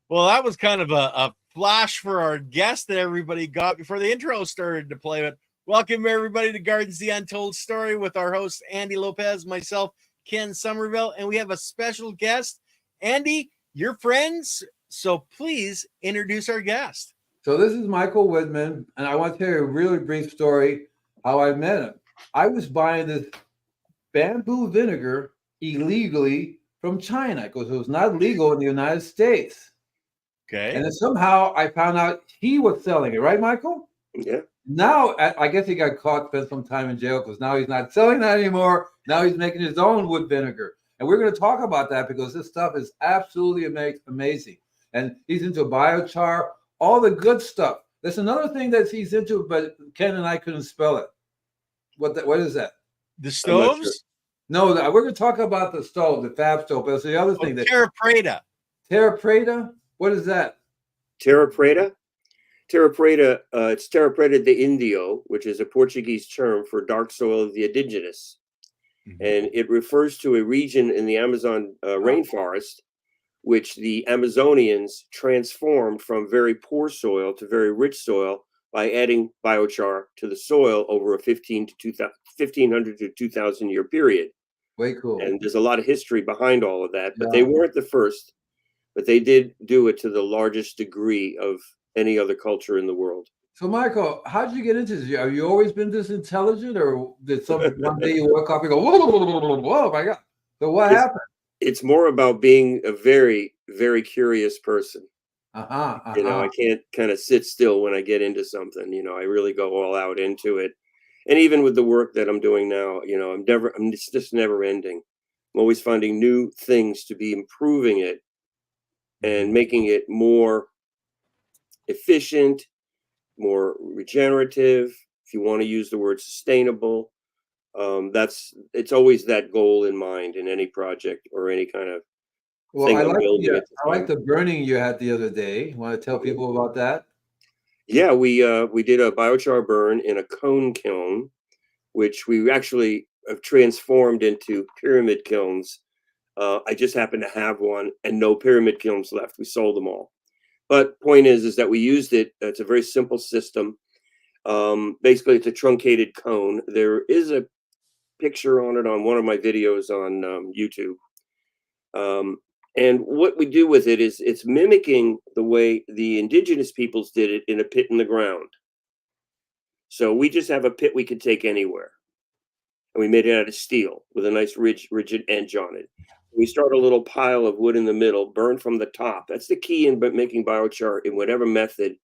Well, that was kind of a flash for our guest that everybody got before the intro started to play. But welcome everybody to Gardens the Untold Story with our host Andy Lopez, myself, Ken Somerville, and we have a special guest. Andy, you're friends, so please introduce our guest. So this is Michael Wittman, and I want to tell you a really brief story how I met him. I was buying this bamboo vinegar illegally from China because it was not legal in the United States. Okay. And then somehow I found out he was selling it, right, Michael? Yeah. Now, I guess he got caught, spent some time in jail because now he's not selling that anymore. Now he's making his own wood vinegar. And we're going to talk about that because this stuff is absolutely amazing. And he's into biochar, all the good stuff. There's another thing that he's into, but Ken and I couldn't spell it. What is that? The stoves? Sure. No, we're going to talk about the stove, the fab stove. But it's the other thing. Terra Preta. Terra Preta? What is that? Terra Preta? Terra Preta, it's Terra Preta de Indio, which is a Portuguese term for dark soil of the indigenous. Mm-hmm. And it refers to a region in the Amazon rainforest, which the Amazonians transformed from very poor soil to very rich soil by adding biochar to the soil over a 1,500 to 2,000 year period. Way cool. And there's a lot of history behind all of that, but they weren't the first. But they did do it to the largest degree of any other culture in the world. So, Michael, how did you get into this? Have you always been this intelligent, or did one day you woke up and go, whoa, my God? So what happened? It's more about being a very, very curious person. You know, I can't kind of sit still when I get into something. You know, I really go all out into it. And even with the work that I'm doing now, you know, it's just never ending. I'm always finding new things to be improving it and making it more efficient, more regenerative. If you want to use the word sustainable, it's always that goal in mind in any project or any kind of thing. I like the burning you had the other day. You want to tell people about that? Yeah, we did a biochar burn in a cone kiln, which we actually have transformed into pyramid kilns. I just happen to have one and no pyramid kilns left. We sold them all. But point is that we used it. It's a very simple system. Basically, it's a truncated cone. There is a picture on it on one of my videos on YouTube. And what we do with it is it's mimicking the way the indigenous peoples did it in a pit in the ground. So we just have a pit we could take anywhere. And we made it out of steel with a nice rigid edge on it. We start a little pile of wood in the middle, burn from the top. That's the key in making biochar in whatever method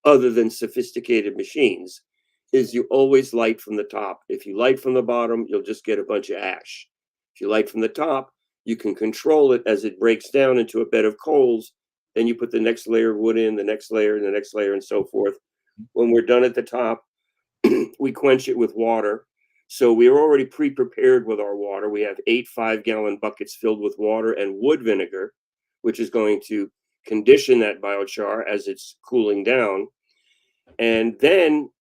other than sophisticated machines, is you always light from the top. If you light from the bottom, you'll just get a bunch of ash. If you light from the top, you can control it as it breaks down into a bed of coals. Then you put the next layer of wood in, the next layer, and the next layer, and so forth. When we're done at the top, we quench it with water. So we are already pre-prepared with our water. We have 8 5-gallon buckets filled with water and wood vinegar, which is going to condition that biochar as it's cooling down. And then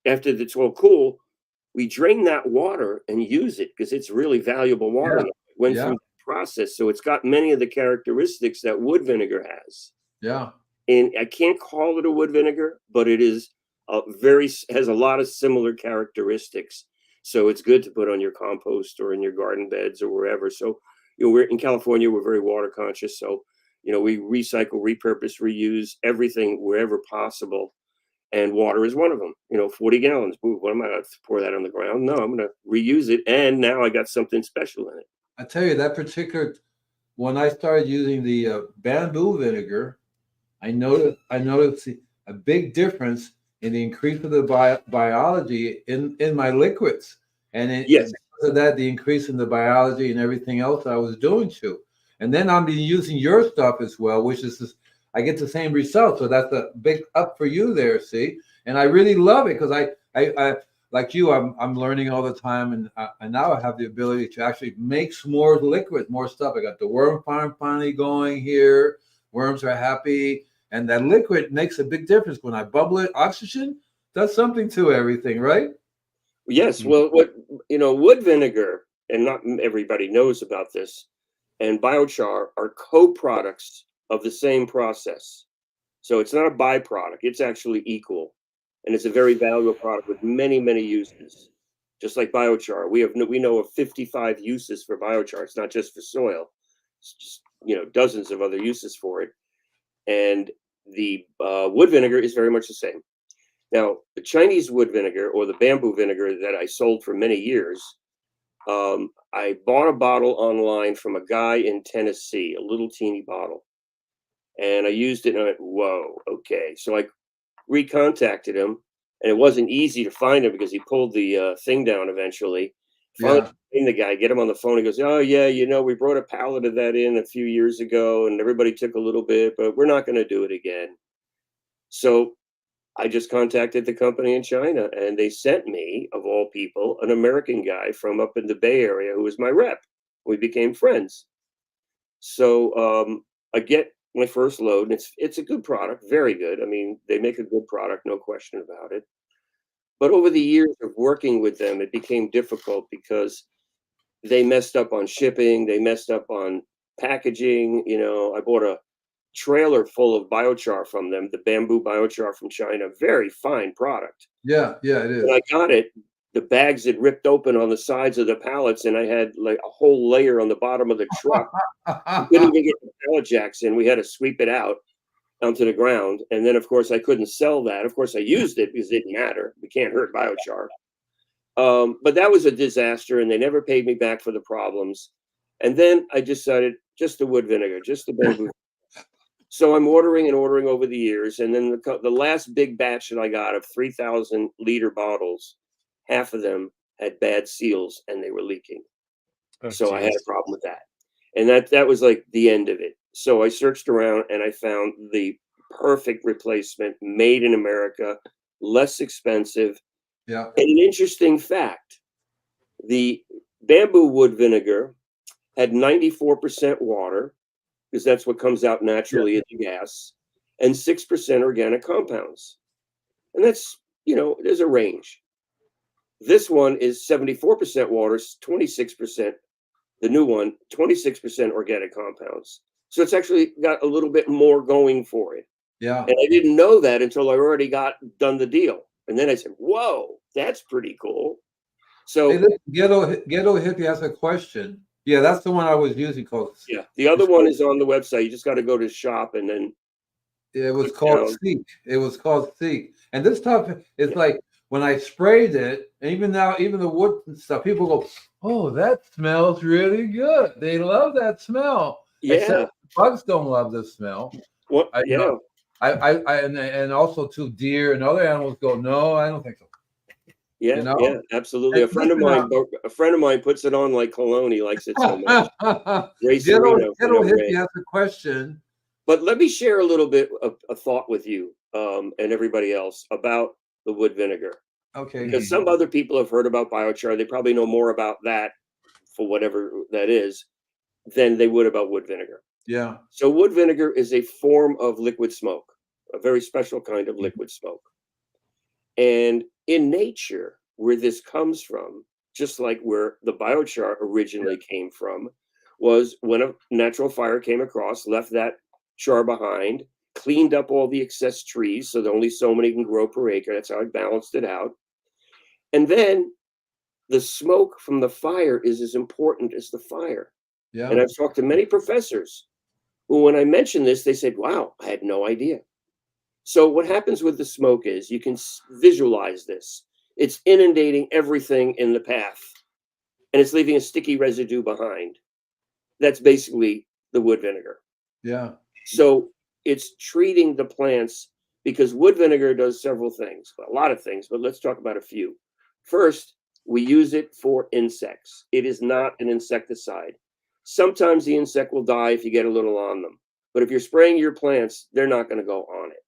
after it's all cool, we drain that water and use it because it's really valuable water. It went through the process. So it's got many of the characteristics that wood vinegar has. Yeah. And I can't call it a wood vinegar, but it is has a lot of similar characteristics. So it's good to put on your compost or in your garden beds or wherever. So, you know, we're in California, we're very water conscious. So, you know, we recycle, repurpose, reuse everything wherever possible. And water is one of them. You know, 40 gallons. Ooh, what am I going to pour that on the ground? No, I'm going to reuse it. And now I got something special in it. I tell you, that particular, when I started using the bamboo vinegar, I noticed a big difference in the increase of the biology in my liquids. And because of that, the increase in the biology and everything else I was doing too. And then I'm using your stuff as well, which is I get the same result. So that's a big up for you there, see? And I really love it because I like you, I'm learning all the time, and now I have the ability to actually make more liquid, more stuff. I got the worm farm finally going here. Worms are happy. And that liquid makes a big difference. When I bubble it, oxygen does something to everything, right? Yes. Well, wood vinegar, and not everybody knows about this, and biochar are co-products of the same process. So it's not a byproduct, it's actually equal. And it's a very valuable product with many, many uses. Just like biochar, we know of 55 uses for biochar. It's not just for soil. It's just, dozens of other uses for it. And the wood vinegar is very much the same. Now, the Chinese wood vinegar, or the bamboo vinegar that I sold for many years, I bought a bottle online from a guy in Tennessee, a little teeny bottle. And I used it and I went, whoa, okay. So I recontacted him, and it wasn't easy to find him because he pulled the thing down eventually. Finally, the guy, get him on the phone. He goes, oh, yeah, we brought a pallet of that in a few years ago, and everybody took a little bit, but we're not going to do it again. So I just contacted the company in China, and they sent me, of all people, an American guy from up in the Bay Area who was my rep. We became friends. So I get my first load, and it's a good product, very good. I mean, they make a good product, no question about it. But over the years of working with them, it became difficult because they messed up on shipping, they messed up on packaging. I bought a trailer full of biochar from them, the bamboo biochar from China, very fine product. Yeah, it is. When I got it, the bags had ripped open on the sides of the pallets, and I had like a whole layer on the bottom of the truck. We couldn't even get the pallet jacks in. We had to sweep it out onto the ground. And then, of course, I couldn't sell that. Of course, I used it because it didn't matter. We can't hurt biochar. But that was a disaster, and they never paid me back for the problems. And then I decided just the wood vinegar, just the bamboo. So I'm ordering and ordering over the years. And then the last big batch that I got of 3,000 liter bottles, half of them had bad seals and they were leaking. So I had a problem with that. And that was like the end of it. So I searched around and I found the perfect replacement, made in America, less expensive. Yeah. And an interesting fact, the bamboo wood vinegar had 94% water, because that's what comes out naturally in the gas, and 6% organic compounds. And that's, there's a range. This one is 74% water, 26%, the new one, 26% organic compounds. So it's actually got a little bit more going for it. Yeah. And I didn't know that until I already done the deal. And then I said, whoa, that's pretty cool. So hey, listen, Ghetto Hippie has a question. Yeah, that's the one I was using. Yeah, the other one is on the website. You just got to go to shop and then. It was called Seek. It was called Seek. And this stuff is like when I sprayed it, and even now, even the wood and stuff, people go, oh, that smells really good. They love that smell. Yeah. Except bugs don't love the smell. What? And also too, deer and other animals go, no, I don't think so. Yeah, yeah, absolutely. A friend of mine puts it on like cologne. He likes it so much. Ghetto Hippie has a question. But let me share a little bit of a thought with you and everybody else about the wood vinegar. Okay. Because some other people have heard about biochar. They probably know more about that, for whatever that is, than they would about wood vinegar. Yeah. So wood vinegar is a form of liquid smoke, a very special kind of liquid smoke. And in nature, where this comes from, just like where the biochar originally came from, was when a natural fire came across, left that char behind, cleaned up all the excess trees so that only so many can grow per acre. That's how I balanced it out. And then the smoke from the fire is as important as the fire. Yeah. And I've talked to many professors who, when I mentioned this, they said, wow, I had no idea. So what happens with the smoke is you can visualize this. It's inundating everything in the path, and it's leaving a sticky residue behind. That's basically the wood vinegar. Yeah. So it's treating the plants, because wood vinegar does several things, a lot of things, but let's talk about a few. First, we use it for insects. It is not an insecticide. Sometimes the insect will die if you get a little on them, but if you're spraying your plants, they're not going to go on it.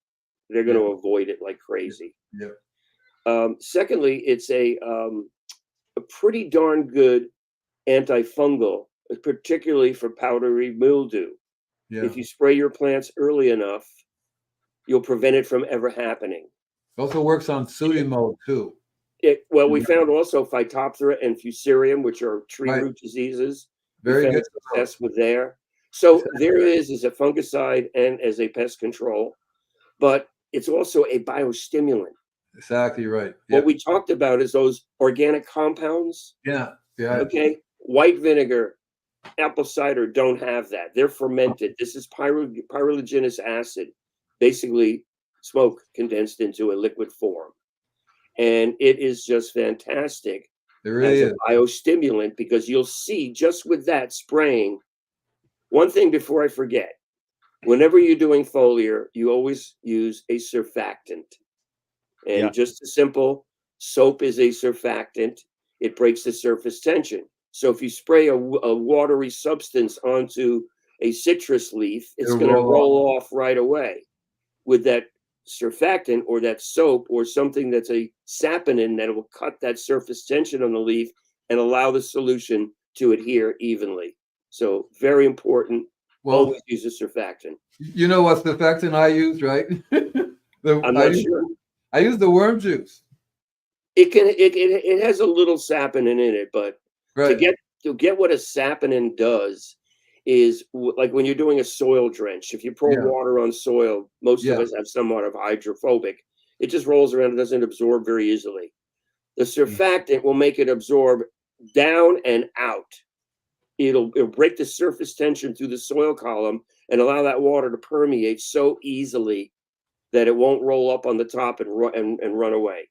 They're going to avoid it like crazy. Yeah. Secondly, it's a pretty darn good antifungal, particularly for powdery mildew. Yeah. If you spray your plants early enough, you'll prevent it from ever happening. It also works on sooty mode too. Well, we found also Phytophthora and Fusarium, which are tree root diseases. Very we found good. success with there. So there is a fungicide and as a pest control, but it's also a biostimulant. Exactly right. What we talked about is those organic compounds. Yeah. Yeah. Okay. White vinegar, apple cider don't have that. They're fermented. This is pyroligneous acid, basically smoke condensed into a liquid form. And it is just fantastic as a biostimulant because you'll see just with that spraying. One thing before I forget, whenever you're doing foliar, you always use a surfactant. And just a simple soap is a surfactant. It breaks the surface tension. So if you spray a watery substance onto a citrus leaf, it's going to roll off right away. With that surfactant or that soap or something that's a saponin that will cut that surface tension on the leaf and allow the solution to adhere evenly. So very important. Always use a surfactant. You know what surfactant I use, right? I'm not sure. I use the worm juice. It has a little saponin in it, but to get what a saponin does is like when you're doing a soil drench. If you pour water on soil, most of us have somewhat of hydrophobic. It just rolls around and doesn't absorb very easily. The surfactant will make it absorb down and out. It'll break the surface tension through the soil column and allow that water to permeate so easily that it won't roll up on the top and run away.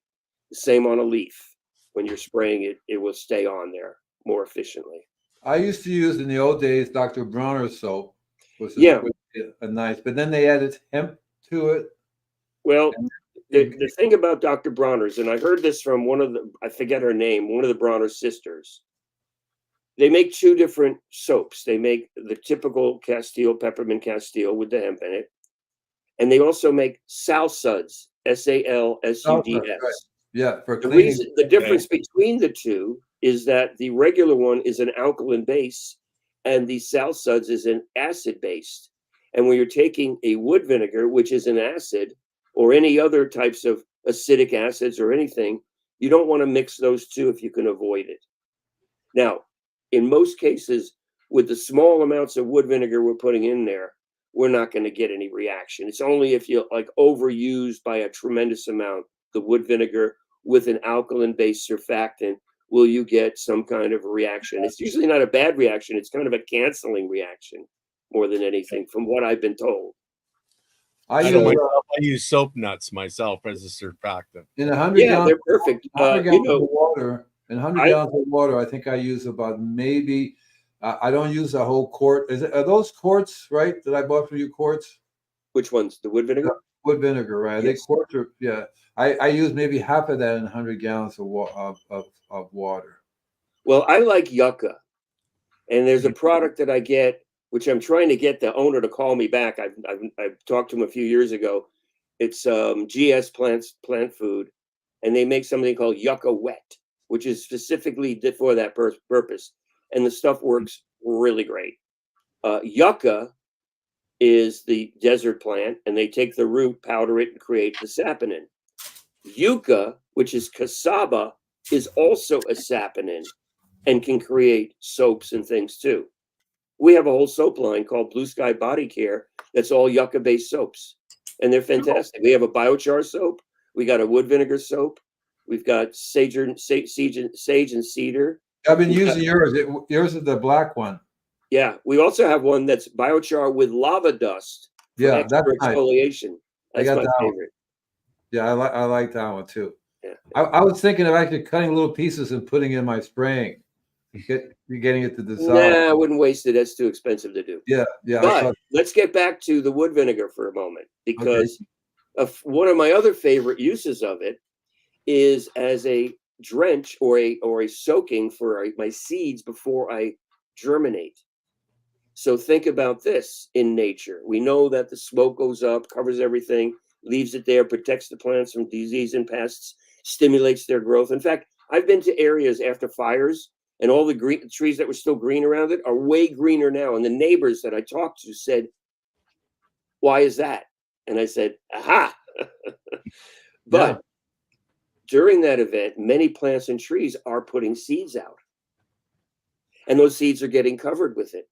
The same on a leaf. When you're spraying it, it will stay on there more efficiently. I used to use in the old days Dr. Bronner's soap, which is nice, but then they added hemp to it. Well, the thing about Dr. Bronner's, and I heard this from I forget her name, one of the Bronner sisters. They make two different soaps. They make the typical Castile, peppermint Castile with the hemp in it. And they also make Salsuds, Salsuds. Right. Yeah, for the difference between the two is that the regular one is an alkaline base and the Salsuds is an acid based. And when you're taking a wood vinegar, which is an acid, or any other types of acidic acids or anything, you don't want to mix those two if you can avoid it. Now, in most cases, with the small amounts of wood vinegar we're putting in there, we're not going to get any reaction. It's only if you overused by a tremendous amount the wood vinegar with an alkaline-based surfactant will you get some kind of reaction. It's usually not a bad reaction. It's kind of a canceling reaction more than anything, from what I've been told. I use soap nuts myself as a surfactant. In 100 gallons, they're perfect. 100 gallons of water. In 100 gallons of water, I think I use about maybe. I don't use a whole quart. Are those quarts, right? That I bought for you, quarts? Which ones? The wood vinegar? Wood vinegar, right? Yes. They quarts are, I use maybe half of that in 100 gallons of water. Well, I like yucca. And there's a product that I get, which I'm trying to get the owner to call me back. I've talked to him a few years ago. It's GS plant food. And they make something called yucca wet, which is specifically for that purpose. And the stuff works really great. Yucca is the desert plant, and they take the root, powder it, and create the saponin. Yucca, which is cassava, is also a saponin and can create soaps and things too. We have a whole soap line called Blue Sky Body Care that's all yucca-based soaps, and they're fantastic. We have a biochar soap. We got a wood vinegar soap. We've got sage and cedar. I've been using yours. Yours is the black one. Yeah, we also have one that's biochar with lava dust. Yeah, that's exfoliation. That's my favorite. Yeah, I like that one too. Yeah. I was thinking of actually cutting little pieces and putting in my spraying. Getting it to dissolve. Nah, I wouldn't waste it. That's too expensive to do. Yeah. But let's get back to the wood vinegar for a moment, because one of my other favorite uses of it is as a drench or a soaking for my seeds before I germinate. So think about this in nature. We know that the smoke goes up, covers everything, leaves it there, protects the plants from disease and pests, stimulates their growth. In fact, I've been to areas after fires, and all the green trees that were still green around it are way greener now. And the neighbors that I talked to said, "Why is that?" And I said, aha. But during that event, many plants and trees are putting seeds out. And those seeds are getting covered with it.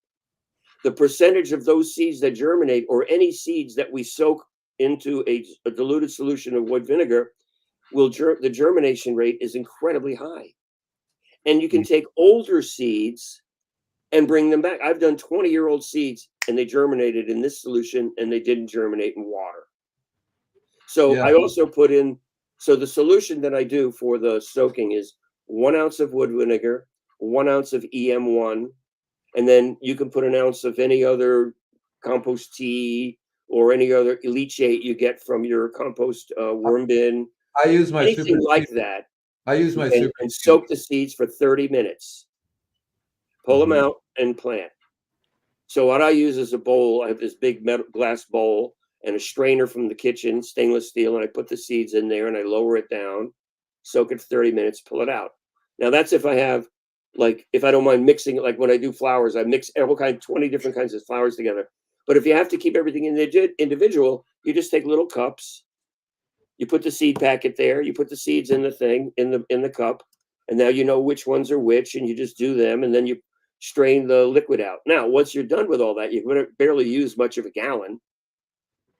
The percentage of those seeds that germinate, or any seeds that we soak into a diluted solution of wood vinegar, the germination rate is incredibly high. And you can take older seeds and bring them back. I've done 20-year-old seeds, and they germinated in this solution, and they didn't germinate in water. So I also put in, so the solution that I do for the soaking is 1 ounce of wood vinegar, 1 ounce of EM1, and then you can put an ounce of any other compost tea or any other leachate you get from your compost worm bin. I use my anything like that. I use my and soak the seeds for 30 minutes. Pull them out and plant. So what I use is a bowl. I have this big metal glass bowl and a strainer from the kitchen, stainless steel, and I put the seeds in there and I lower it down, soak it for 30 minutes, pull it out. Now that's if I have, like, if I don't mind mixing it, like when I do flowers, I mix 20 different kinds of flowers together. But if you have to keep everything individual, you just take little cups, you put the seed packet there, you put the seeds in the thing, in the cup, and now you know which ones are which, and you just do them, and then you strain the liquid out. Now, once you're done with all that, you're going to barely use much of a gallon,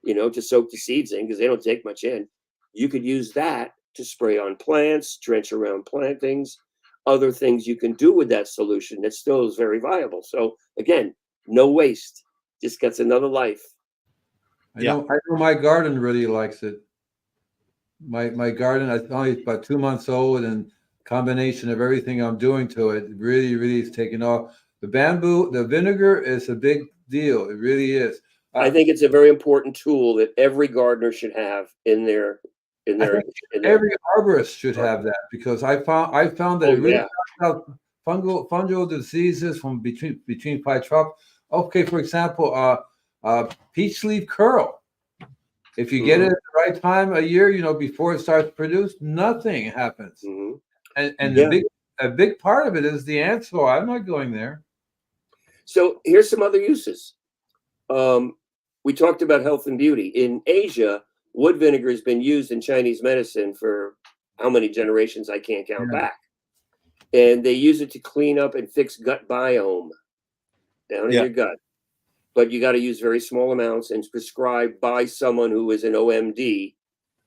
to soak the seeds in, because they don't take much in. You could use that to spray on plants, drench around plantings, other things you can do with that solution that still is very viable. So again, no waste, just gets another life. I know my garden really likes it. My garden, I only about 2 months old, and combination of everything I'm doing to it really is taking off. The vinegar is a big deal. It really is. I think it's a very important tool that every gardener should have in their. Every arborist should have that, because I found that it really knocks out fungal diseases from between phytophthora. Okay, for example, peach leaf curl. If you get it at the right time of year, before it starts to produce, nothing happens. And a big part of it is the ants. So I'm not going there. So here's some other uses. We talked about health and beauty. In Asia, wood vinegar has been used in Chinese medicine for how many generations I can't count back. And they use it to clean up and fix gut biome down in your gut. But you got to use very small amounts and prescribed by someone who is an OMD.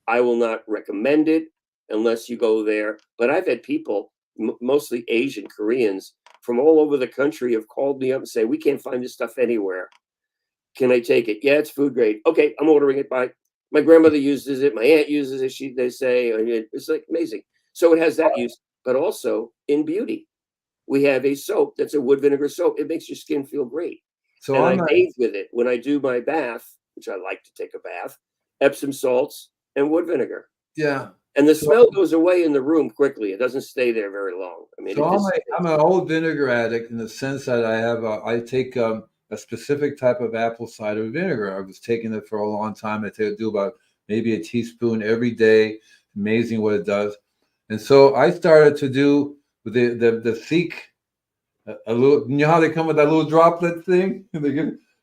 I will not recommend it unless you go there. But I've had people, mostly Asian, Koreans, from all over the country have called me up and say, we can't find this stuff anywhere. Can I take it? Yeah, it's food grade. Okay, I'm ordering it by. My grandmother uses it. My aunt uses it. They say, it's like amazing. So it has that use, but also in beauty. We have a soap that's a wood vinegar soap. It makes your skin feel great. So I bathe with it when I do my bath, which I like to take a bath, Epsom salts and wood vinegar. Yeah. And the smell goes away in the room quickly. It doesn't stay there very long. I mean, I'm an old vinegar addict in the sense that I take a specific type of apple cider vinegar. I was taking it for a long time. I do about maybe a teaspoon every day. Amazing what it does. And so I started to do the Seek. A little, how they come with that little droplet thing,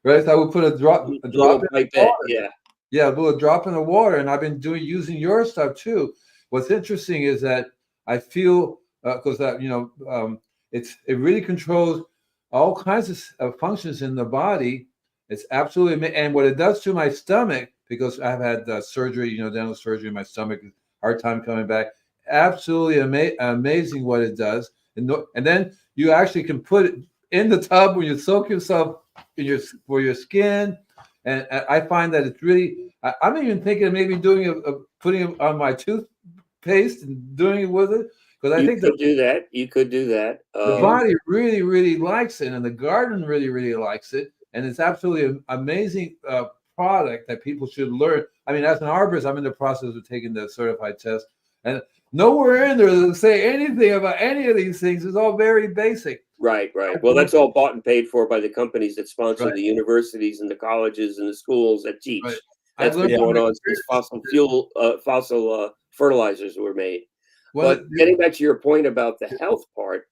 right? So I would put a drop in the water. A little drop in the water, and I've been using your stuff too. What's interesting is that I feel because it really controls all kinds of functions in the body. It's absolutely, and what it does to my stomach, because I've had surgery, dental surgery in my stomach, hard time coming back. Absolutely amazing what it does. And then you actually can put it in the tub when you soak yourself for your skin. And I find that it's really, I'm even thinking of maybe putting it on my toothpaste and doing it with it. Because I think you could do that. The body really, really likes it, and the garden really, really likes it. And it's absolutely an amazing product that people should learn. I mean, as an arborist, I'm in the process of taking the certified test. And nowhere in there does it say anything about any of these things. It's all very basic. Right. Well, that's all bought and paid for by the companies that sponsor the universities and the colleges and the schools that teach. Right. That's been going on since fossil fertilizers were made. Well, but getting back to your point about the health part,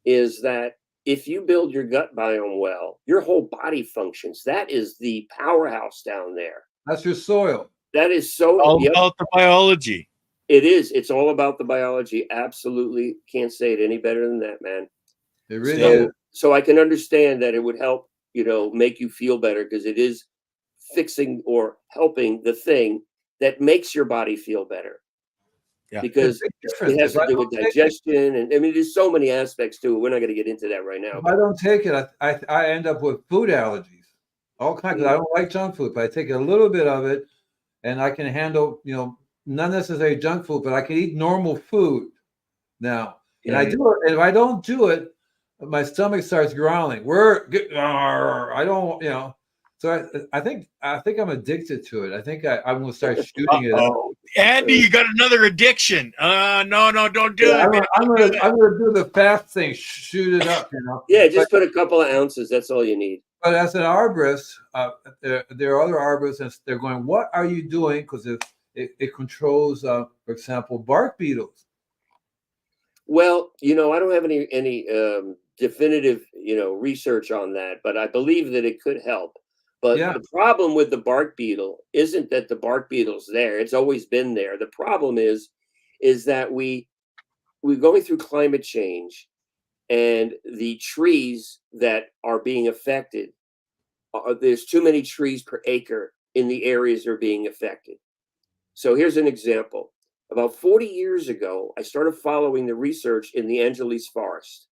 is that if you build your gut biome well, your whole body functions. That is the powerhouse down there. That's your soil. That is so. All Yep, about the biology. it is. It's all about the biology. Absolutely, can't say it any better than that, man. It really So, is. so I can understand that it would help, make you feel better because it is fixing or helping the thing that makes your body feel better. Yeah. Because It's a big it difference. has If to I do don't with take it, digestion, and I mean, there's so many aspects to it. We're not going to get into that right now. if I don't take it, I end up with food allergies. All kinds. I don't like junk food, but I take a little bit of it, and I can handle, not necessarily junk food, but I can eat normal food now. And I Yeah. do it. And if I don't do it, my stomach starts growling. I don't, So I think I'm addicted to it. I think I'm going to start shooting it up. Oh, Andy, you got another addiction. No, don't do Yeah, it, man. I'm Don't do gonna do the fast thing, shoot it up, Yeah, But, just put a couple of ounces. That's all you need. but as an arborist, there are other arborists, and they're going, "What are you doing?" Because it controls, for example, bark beetles. Well, I don't have any definitive, research on that, but I believe that it could help. But Yeah, the problem with the bark beetle isn't that the bark beetle's there. It's always been there. The problem is that we're going through climate change, and the trees that are being affected, there's too many trees per acre in the areas that are being affected. So here's an example. About 40 years ago, I started following the research in the Angeles forest.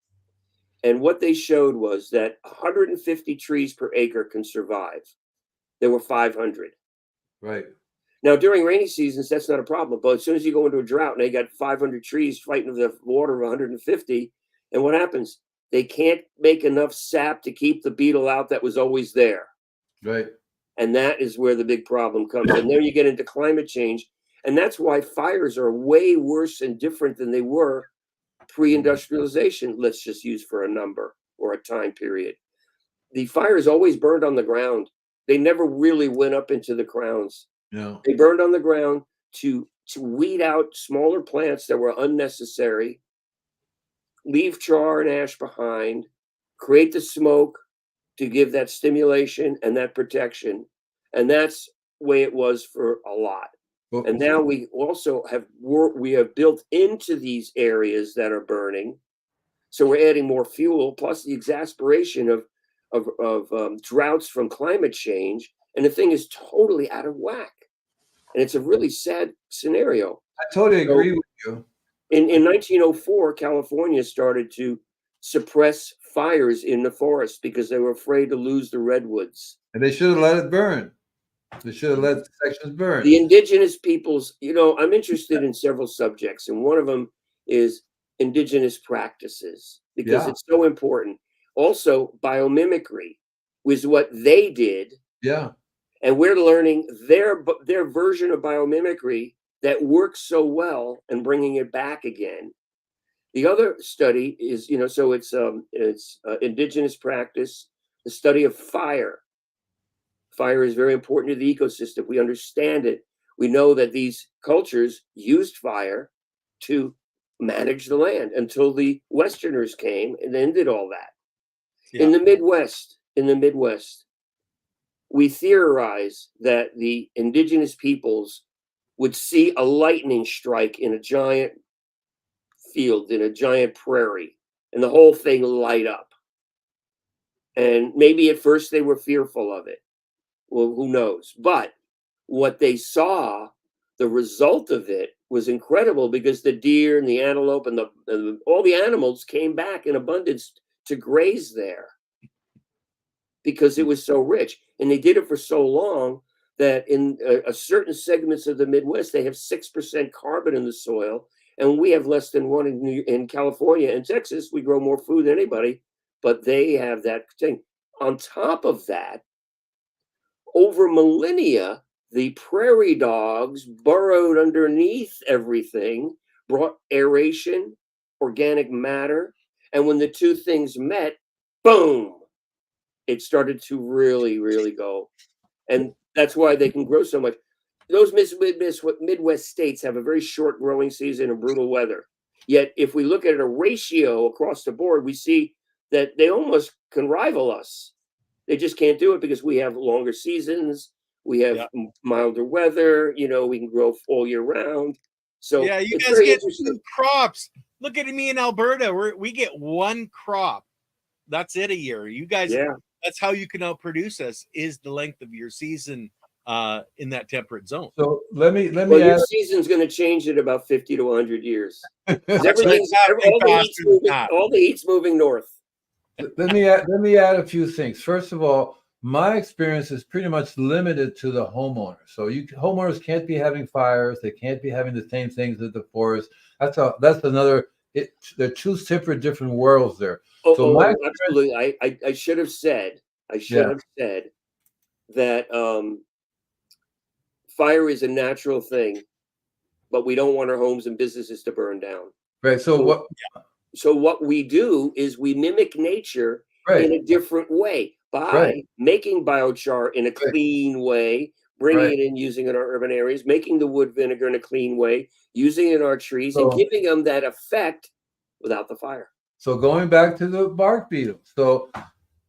And what they showed was that 150 trees per acre can survive. There were 500. right. Now, during rainy seasons, that's not a problem. But as soon as you go into a drought and they got 500 trees fighting with the water of 150, and what happens? They can't make enough sap to keep the beetle out that was always there. Right. And that is where the big problem comes. And then you get into climate change. And that's why fires are way worse and different than they were pre-industrialization. Let's just use for a number or a time period. The fires always burned on the ground. They never really went up into the crowns. No. They burned on the ground to weed out smaller plants that were unnecessary, leave char and ash behind, create the smoke to give that stimulation and that protection. And that's the way it was for a lot. Well, And now we also have built into these areas that are burning. So we're adding more fuel, plus the exasperation of droughts from climate change. And the thing is totally out of whack. And it's a really sad scenario. I totally agree with you. In 1904, California started to suppress fires in the forest because they were afraid to lose the redwoods. And they should have let it burn. They should have let sections burn. The indigenous peoples, I'm interested in several subjects, and one of them is indigenous practices because Yeah. it's so important. Also, biomimicry was what they did, Yeah. and we're learning their version of biomimicry that works so well and bringing it back again. The other study is, so it's indigenous practice, the study of fire. Fire is very important to the ecosystem. We understand it. We know that these cultures used fire to manage the land until the Westerners came and ended all that. Yeah. In the Midwest, we theorize that the indigenous peoples would see a lightning strike in a giant field, in a giant prairie, and the whole thing light up. And maybe at first they were fearful of it. Well, who knows? But what they saw, the result of it was incredible because the deer and the antelope and all the animals came back in abundance to graze there because it was so rich. And they did it for so long that in a certain segments of the Midwest, they have 6% carbon in the soil. And we have less than one in California and Texas. We grow more food than anybody, but they have that thing. On top of that, over millennia, the prairie dogs burrowed underneath everything, brought aeration, organic matter. And when the two things met, boom, it started to really, really go. And that's why they can grow so much. Those Midwest states have a very short growing season and brutal weather. Yet, if we look at a ratio across the board, we see that they almost can rival us. They just can't do it because we have longer seasons. We have Yeah. milder weather. We can grow all year round. So Yeah, you it's guys very get interesting. 2 crops. Look at me in Alberta. We get 1 crop. That's it a year. You guys, Yeah. that's how you can outproduce us, is the length of your season in that temperate zone. So let me Well, your add. season's going to change in about 50 to 100 years. Actually, it's happening faster than that. All the heat's moving north. Let me add a few things. First of all, my experience is pretty much limited to the homeowner. So homeowners can't be having fires. They can't be having the same things as the forest. That's another. They're 2 separate different worlds there. So Absolutely. I should have said. That fire is a natural thing, but we don't want our homes and businesses to burn down. Right. So what we do is we mimic nature in a different way by making biochar in a clean way, bringing it in, using it in our urban areas, making the wood vinegar in a clean way, using it in our trees, and giving them that effect without the fire. So going back to the bark beetle. So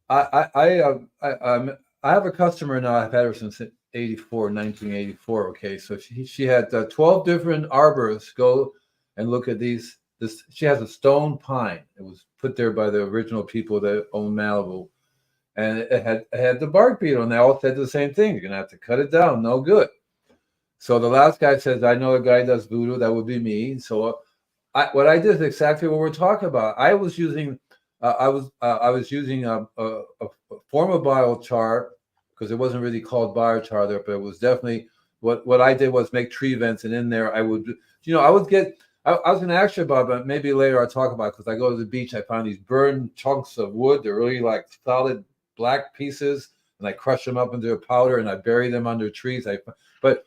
I have a customer now. I've had her since 1984. Okay, so she had 12 different arborists go and look at these. She has a stone pine. It was put there by the original people that owned Malibu, and it had the bark beetle, and they all said the same thing: you're gonna have to cut it down. No good. So the last guy says, "I know a guy does voodoo. That would be me." So what I did is exactly what we're talking about. I was using a form of biochar, because it wasn't really called biochar there, but it was definitely what I did was make tree vents, and in there I would get. I was going to ask you about, but maybe later I'll talk about, because I go to the beach, I find these burned chunks of wood. They're really like solid black pieces, and I crush them up into a powder, and I bury them under trees. But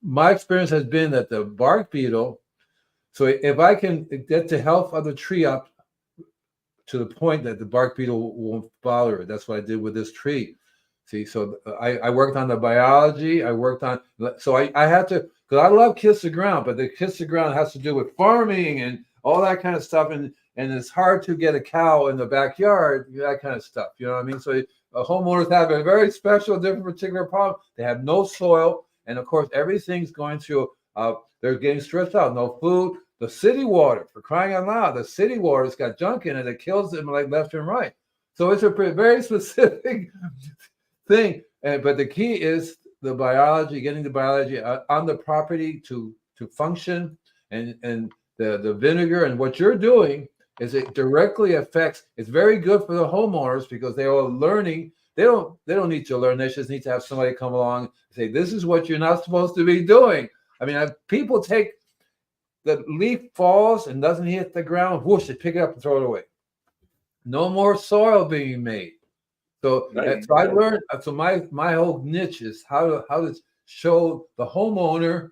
my experience has been that the bark beetle. So if I can get the health of the tree up to the point that the bark beetle won't bother it, that's what I did with this tree. See, so I worked on the biology. So I had to, because I love Kiss the Ground, but the Kiss the Ground has to do with farming and all that kind of stuff. And it's hard to get a cow in the backyard, that kind of stuff. You know what I mean? So homeowners have a very special, different, particular problem. They have no soil. And of course, everything's going through, they're getting stressed out, no food. The city water, for crying out loud, the city water's got junk in it that kills them like left and right. So it's a very specific thing. But the key is the biology, getting the biology on the property to function, and the vinegar. And what you're doing is it directly affects. It's very good for the homeowners, because they are learning. They don't need to learn. They just need to have somebody come along and say, this is what you're not supposed to be doing. I mean, people take. The leaf falls and doesn't hit the ground, whoosh, they pick it up and throw it away. No more soil being made. So, so I learned. So my whole niche is how to show the homeowner,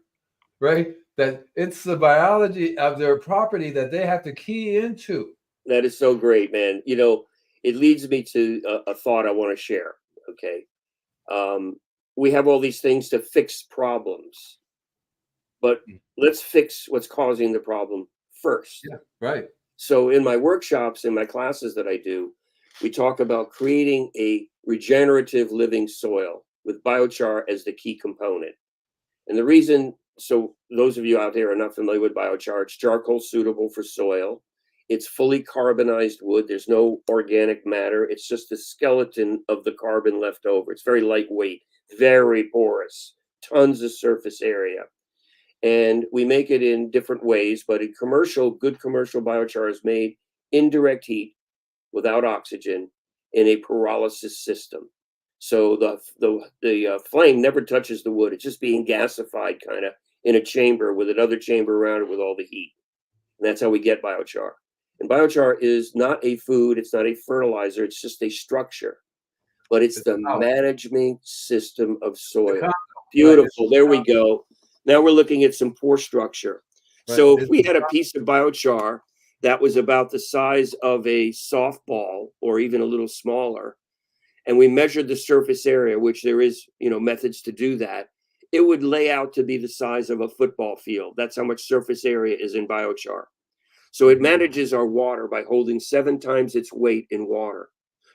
right, that it's the biology of their property that they have to key into. That is so great, man. It leads me to a thought I want to share. Okay, we have all these things to fix problems, but let's fix what's causing the problem first. Yeah, right. So in my workshops, in my classes that I do, we talk about creating a regenerative living soil with biochar as the key component. And the reason, so those of you out there are not familiar with biochar, it's charcoal suitable for soil. It's fully carbonized wood. There's no organic matter. It's just the skeleton of the carbon left over. It's very lightweight, very porous, tons of surface area. And we make it in different ways, but good commercial biochar is made in direct heat without oxygen in a pyrolysis system. So the flame never touches the wood. It's just being gasified kind of in a chamber with another chamber around it with all the heat. And that's how we get biochar. And biochar is not a food. It's not a fertilizer. It's just a structure. But it's the management system of soil. Beautiful. There we go. Now we're looking at some pore structure. Right. So if we had a piece of biochar that was about the size of a softball or even a little smaller, and we measured the surface area, which there is, methods to do that, it would lay out to be the size of a football field. That's how much surface area is in biochar. So it manages our water by holding 7 times its weight in water.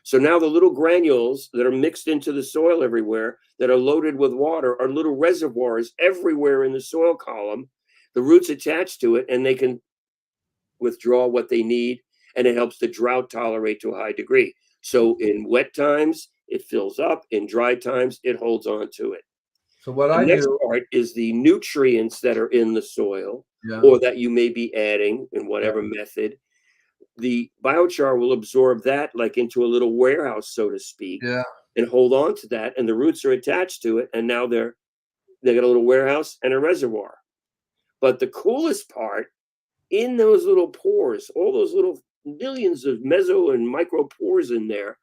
So now the little granules that are mixed into the soil everywhere that are loaded with water are little reservoirs everywhere in the soil column. The roots attach to it and they can withdraw what they need, and it helps the drought tolerate to a high degree. So in wet times, it fills up. In dry times, it holds on to it. So what The I next do, part is the nutrients that are in the soil yeah, or that you may be adding in whatever yeah, method. The biochar will absorb that like into a little warehouse, so to speak, yeah. and hold on to that. And the roots are attached to it. And now they got a little warehouse and a reservoir. But the coolest part, in those little pores, all those little millions of meso and micro pores in there,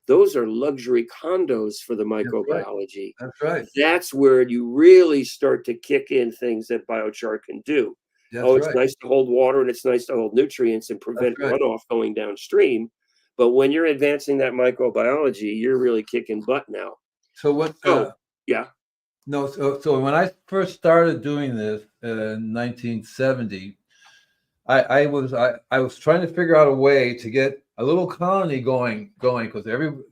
those are luxury condos for the That's right. microbiology. That's right. That's where you really start to kick in things that biochar can do. That's Oh, it's right. nice to hold water and it's nice to hold nutrients and prevent That's right. runoff going downstream. But when you're advancing that microbiology, you're really kicking butt now. So what? So, yeah. No. So when I first started doing this in 1970, I was trying to figure out a way to get a little colony going because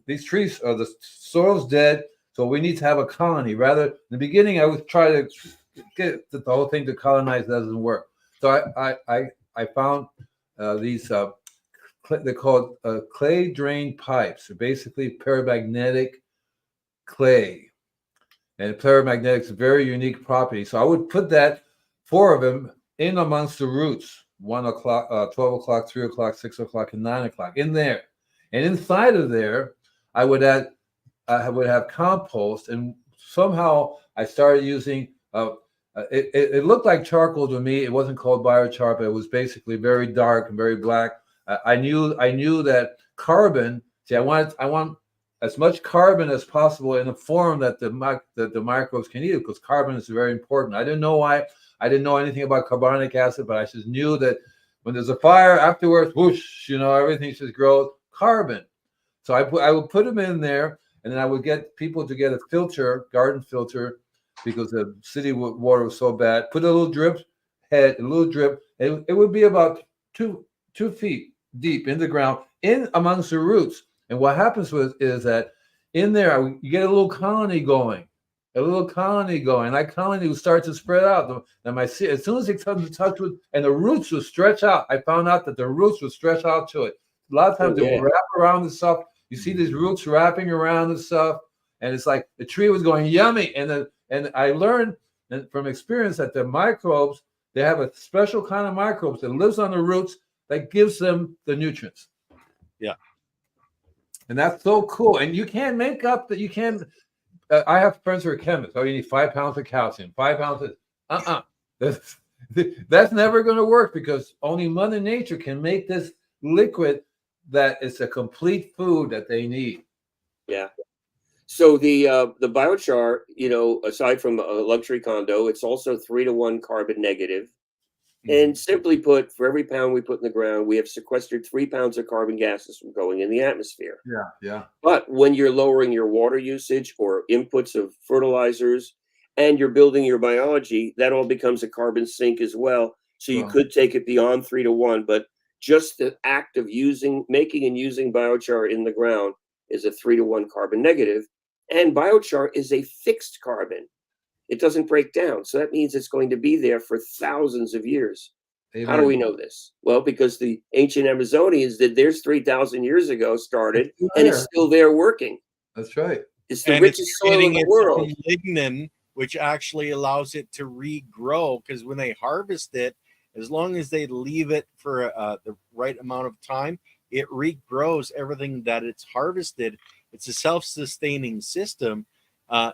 these trees are the soil's dead, so we need to have a colony. Rather, in the beginning, I was trying to get the whole thing to colonize doesn't work. So I found these they're called clay drain pipes. They're basically paramagnetic clay, and paramagnetic is a very unique property. So I would put four of them in amongst the roots. 1 o'clock, 12 o'clock, 3 o'clock, 6 o'clock, and 9 o'clock in there. And inside of there, I would have compost. And somehow I started using, it looked like charcoal to me. It wasn't called biochar, but it was basically very dark and very black. I knew that carbon, see, I want as much carbon as possible in a form that the microbes can eat, because carbon is very important. I didn't know why. I didn't know anything about carbonic acid, but I just knew that when there's a fire afterwards, whoosh, everything just grows carbon. So I would put them in there, and then I would get people to get a filter, garden filter, because the city water was so bad. Put a little drip. It would be about 2 feet deep in the ground, in amongst the roots. And what happens is that in there you get a little colony going. That colony will start to spread out. And as soon as it comes in touch with, and the roots will stretch out. I found out that the roots will stretch out to it. A lot of times they will wrap around the stuff. You see these roots wrapping around the stuff, and it's like the tree was going yummy. And I learned from experience that the microbes, they have a special kind of microbes that lives on the roots that gives them the nutrients. Yeah. And that's so cool. And you can't make up that. You can't. I have friends who are chemists. Oh, you need 5 pounds of calcium, 5 pounds of. That's never going to work, because only Mother Nature can make this liquid that is a complete food that they need. Yeah. So the biochar, aside from a luxury condo, it's also 3-to-1 carbon negative. And simply put, for every pound we put in the ground, we have sequestered 3 pounds of carbon gases from going in the atmosphere. Yeah. But when you're lowering your water usage or inputs of fertilizers, and you're building your biology, that all becomes a carbon sink as well. So you could take it beyond 3-to-1, but just the act of making and using biochar in the ground is a 3-to-1 carbon negative. And biochar is a fixed carbon. It doesn't break down. So that means it's going to be there for thousands of years. Amen. How do we know this? Well, because the ancient Amazonians did theirs 3,000 years ago, started, and it's still there working. That's right. It's the richest soil in the world. Lignin, which actually allows it to regrow, because when they harvest it, as long as they leave it for the right amount of time, it regrows everything that it's harvested. It's a self-sustaining system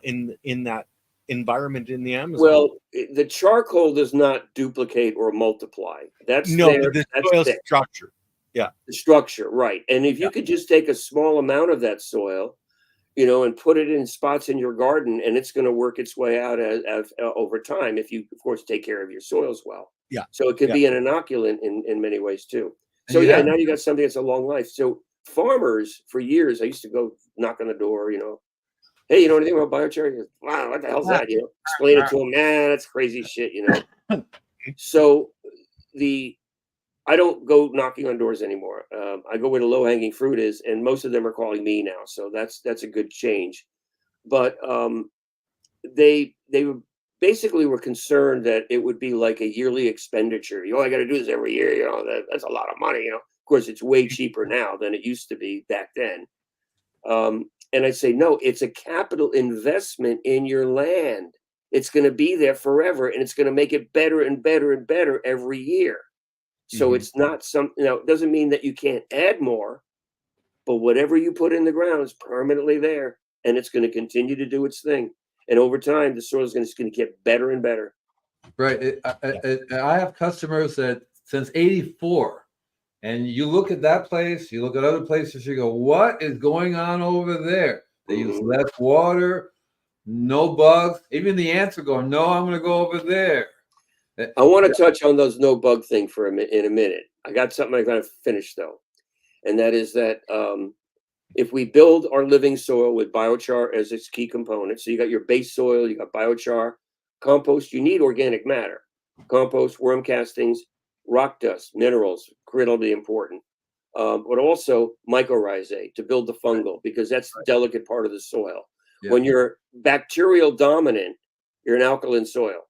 in that environment in the Amazon. Well, the charcoal does not duplicate or multiply. That's the soil structure. Yeah, the structure, right? And if you could just take a small amount of that soil, and put it in spots in your garden, and it's going to work its way out as over time, if you, of course, take care of your soils well. Yeah. So it could be an inoculant in many ways too. So now you got something that's a long life. So farmers, for years, I used to go knock on the door, hey, you know anything about biochar? Goes, wow, what the hell's that? Explain it to them. Nah, that's crazy shit, So the I don't go knocking on doors anymore. I go where the low hanging fruit is, and most of them are calling me now. So that's a good change. But they basically were concerned that it would be like a yearly expenditure. I got to do this every year. That's a lot of money. Of course, it's way cheaper now than it used to be back then. And I say, no, it's a capital investment in your land. It's going to be there forever, and it's going to make it better and better and better every year. So it's not it doesn't mean that you can't add more, but whatever you put in the ground is permanently there, and it's going to continue to do its thing. And over time, the soil is going to get better and better. Right. I have customers that since '84, and you look at that place, you look at other places, you go, what is going on over there? They use less water, no bugs. Even the ants are going, no, I'm going to go over there. I want to touch on those no bug thing for in a minute. I got something I got to finish though, and that is that if we build our living soil with biochar as its key component, so you got your base soil, you got biochar, compost, you need organic matter, compost, worm castings, rock dust, minerals, critically important, but also mycorrhizae to build the fungal, because that's the delicate part of the soil. Yeah. When you're bacterial dominant, you're an alkaline soil.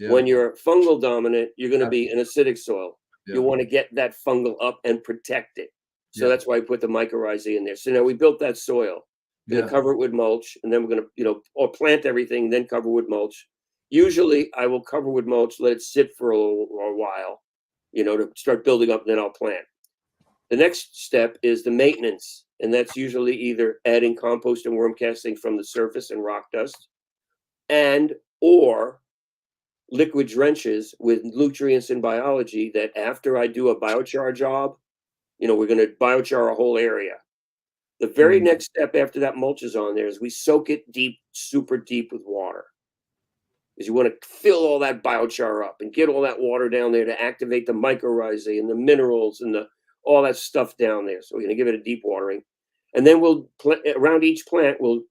Yeah. When you're fungal dominant, you're going to be an acidic soil. Yeah. You want to get that fungal up and protect it. So that's why I put the mycorrhizae in there. So now we built that soil. We're going to cover it with mulch, and then we're going to, or plant everything, then cover with mulch. Usually I will cover with mulch, let it sit for a while, to start building up, and then I'll plant. The next step is the maintenance, and that's usually either adding compost and worm casting from the surface and rock dust, or liquid drenches with nutrients and biology that after I do a biochar job, we're going to biochar a whole area. The very next step after that mulch is on there is we soak it deep, super deep with water. Because you want to fill all that biochar up and get all that water down there to activate the mycorrhizae and the minerals and all that stuff down there. So we're going to give it a deep watering. And then we'll, around each plant, we'll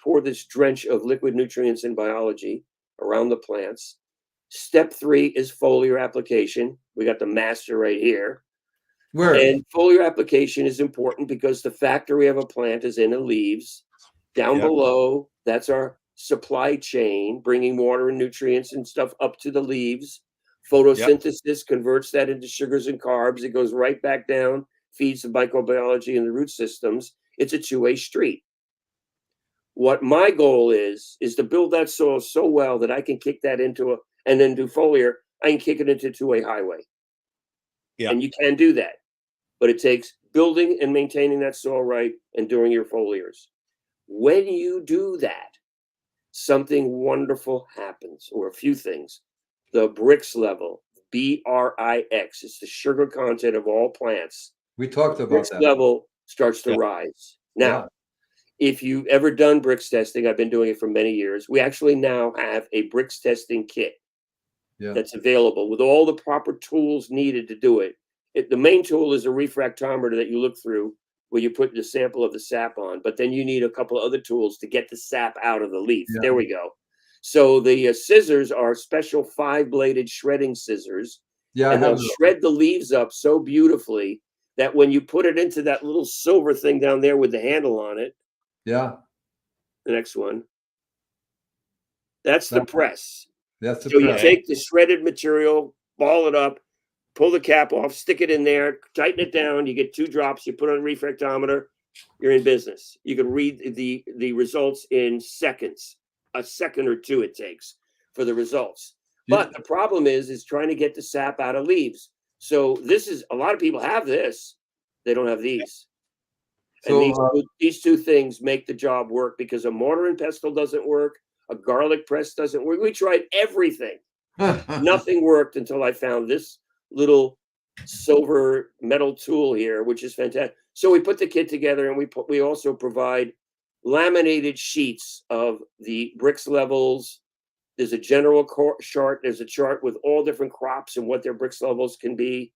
pour this drench of liquid nutrients and biology around the plants. Step 3 is foliar application. We got the master right here. And foliar application is important because the factory of a plant is in the leaves. Down below, that's our supply chain, bringing water and nutrients and stuff up to the leaves. Photosynthesis converts that into sugars and carbs. It goes right back down, feeds the microbiology and the root systems. It's a two-way street. What my goal is to build that soil so well that I can kick that into and then do foliar, I can kick it into a two-way highway. Yeah. And you can do that. But it takes building and maintaining that soil right and doing your foliars. When you do that, something wonderful happens, or a few things. The Brix level, BRIX, it's the sugar content of all plants. We talked about Brix that. Level starts to rise. Now, if you've ever done Brix testing, I've been doing it for many years. We actually now have a Brix testing kit that's available with all the proper tools needed to do it. The main tool is a refractometer that you look through where you put the sample of the sap on, but then you need a couple of other tools to get the sap out of the leaf. Yeah. There we go. So the scissors are special 5-bladed shredding scissors. Yeah, and they'll shred the leaves up so beautifully that when you put it into that little silver thing down there with the handle on it. Yeah. The next one. That's the press. That's the press. You take the shredded material, ball it up, pull the cap off, stick it in there, tighten it down. You get 2 drops. You put it on a refractometer. You're in business. You can read the results in seconds. A second or 2 it takes for the results. But the problem is trying to get the sap out of leaves. So this is, a lot of people have this. They don't have these. So, and these 2 things make the job work, because a mortar and pestle doesn't work. A garlic press doesn't work. We tried everything. Nothing worked until I found this little silver metal tool here, which is fantastic. So we put the kit together, and we also provide laminated sheets of the Brix levels. There's a general chart. There's a chart with all different crops and what their Brix levels can be.